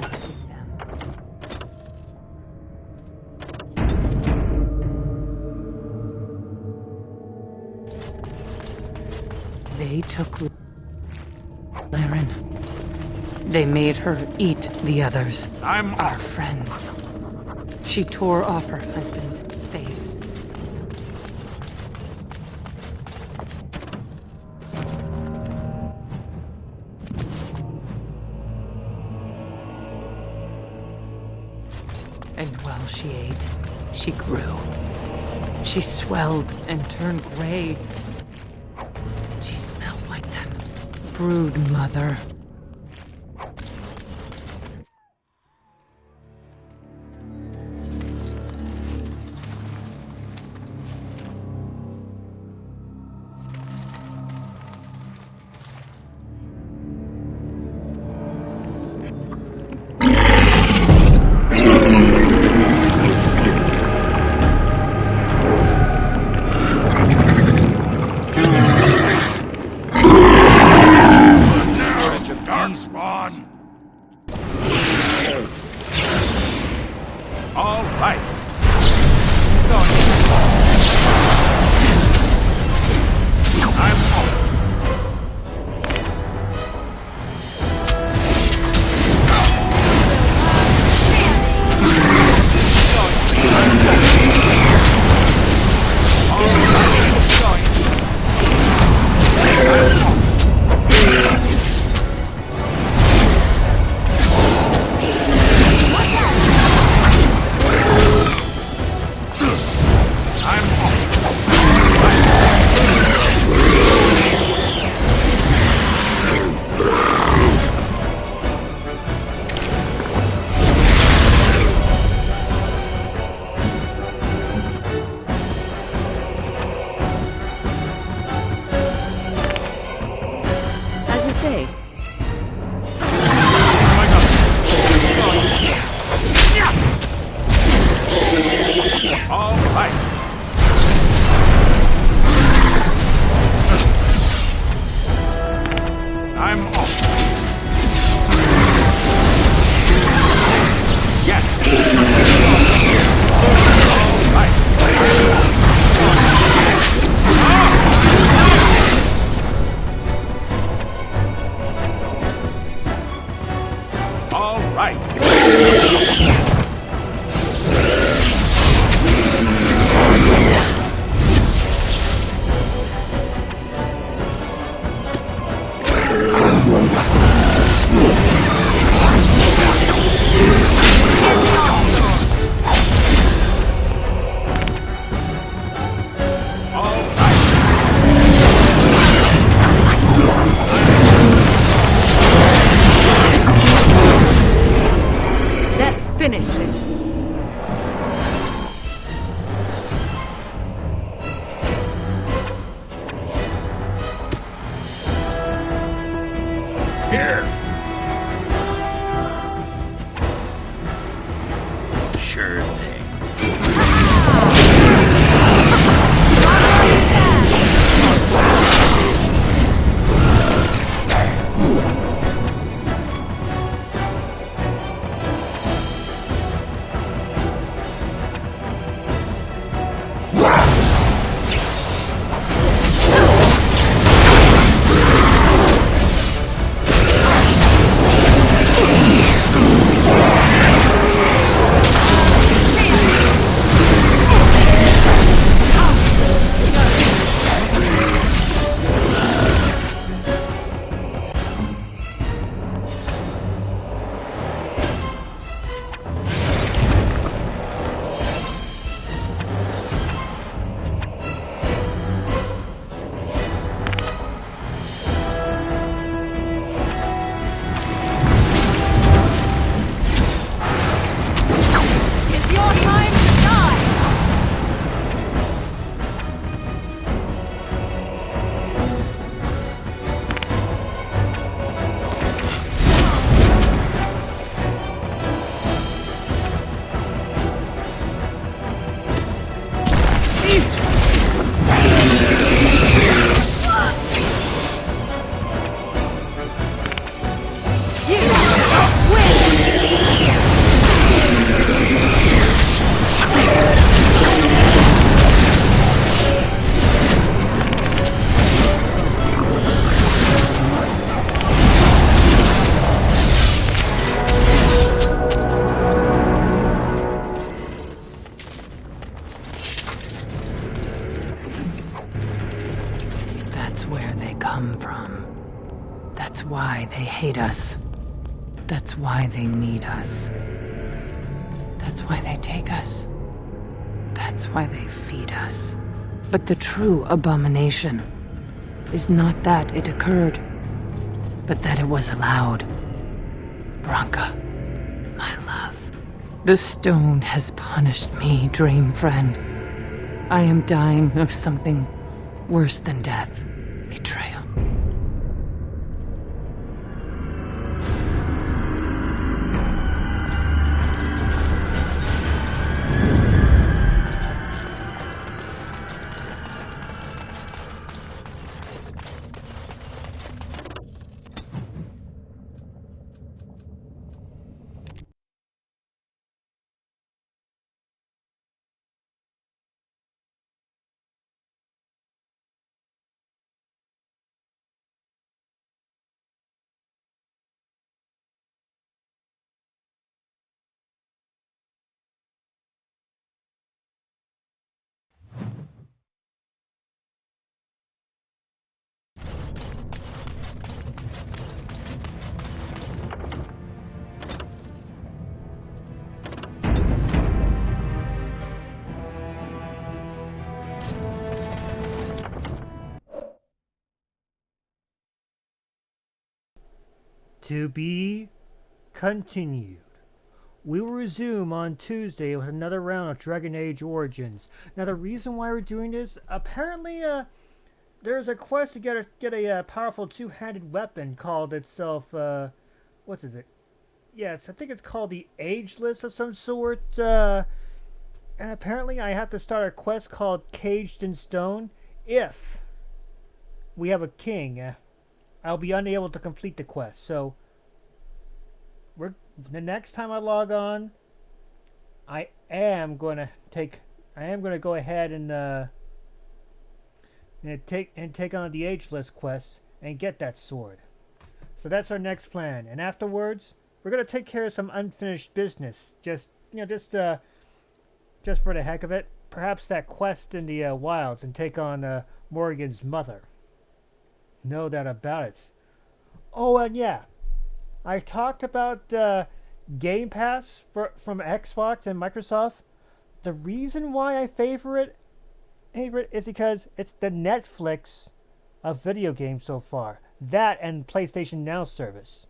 They took Laren. They made her eat the others. Our friends. She tore off her husband's face. And while she ate, she grew. She swelled and turned gray. She smelled like them. Brood mother. Darkspawn! All right. where they come from. That's why they hate us. That's why they need us. That's why they take us. That's why they feed us. But the true abomination is not that it occurred, but that it was allowed. Branka, my love. The stone has punished me, dream friend. I am dying of something worse than death. Betrayal. To be continued. We will resume on Tuesday with another round of Dragon Age Origins. Now, the reason why we're doing this, apparently, there's a quest to get a powerful two-handed weapon called itself, what is it? Yes, I think it's called the Ageless of some sort, and apparently I have to start a quest called Caged in Stone. If we have a king, I'll be unable to complete the quest. So, the next time I log on, I am going to go ahead and take on the Ageless quest and get that sword. So that's our next plan. And afterwards, we're going to take care of some unfinished business. Just for the heck of it. Perhaps that quest in the wilds and take on Morrigan's mother. No doubt about it. Oh, and yeah, I talked about Game Pass from Xbox and Microsoft. The reason why I favor it is because it's the Netflix of video games so far. That and PlayStation Now service.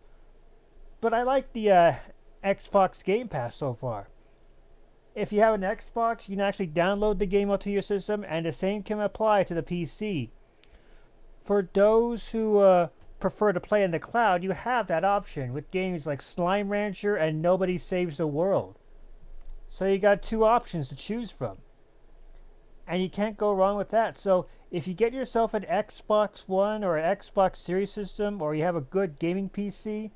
But I like the Xbox Game Pass so far. If you have an Xbox, you can actually download the game onto your system, and the same can apply to the PC. For those who prefer to play in the cloud, you have that option with games like Slime Rancher and Nobody Saves the World. So you got two options to choose from. And you can't go wrong with that. So if you get yourself an Xbox One or an Xbox Series system, or you have a good gaming PC,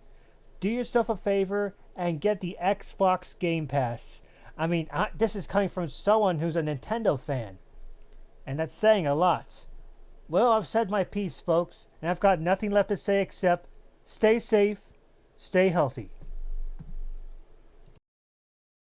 do yourself a favor and get the Xbox Game Pass. I mean, this is coming from someone who's a Nintendo fan. And that's saying a lot. Well, I've said my piece, folks, and I've got nothing left to say except stay safe, stay healthy.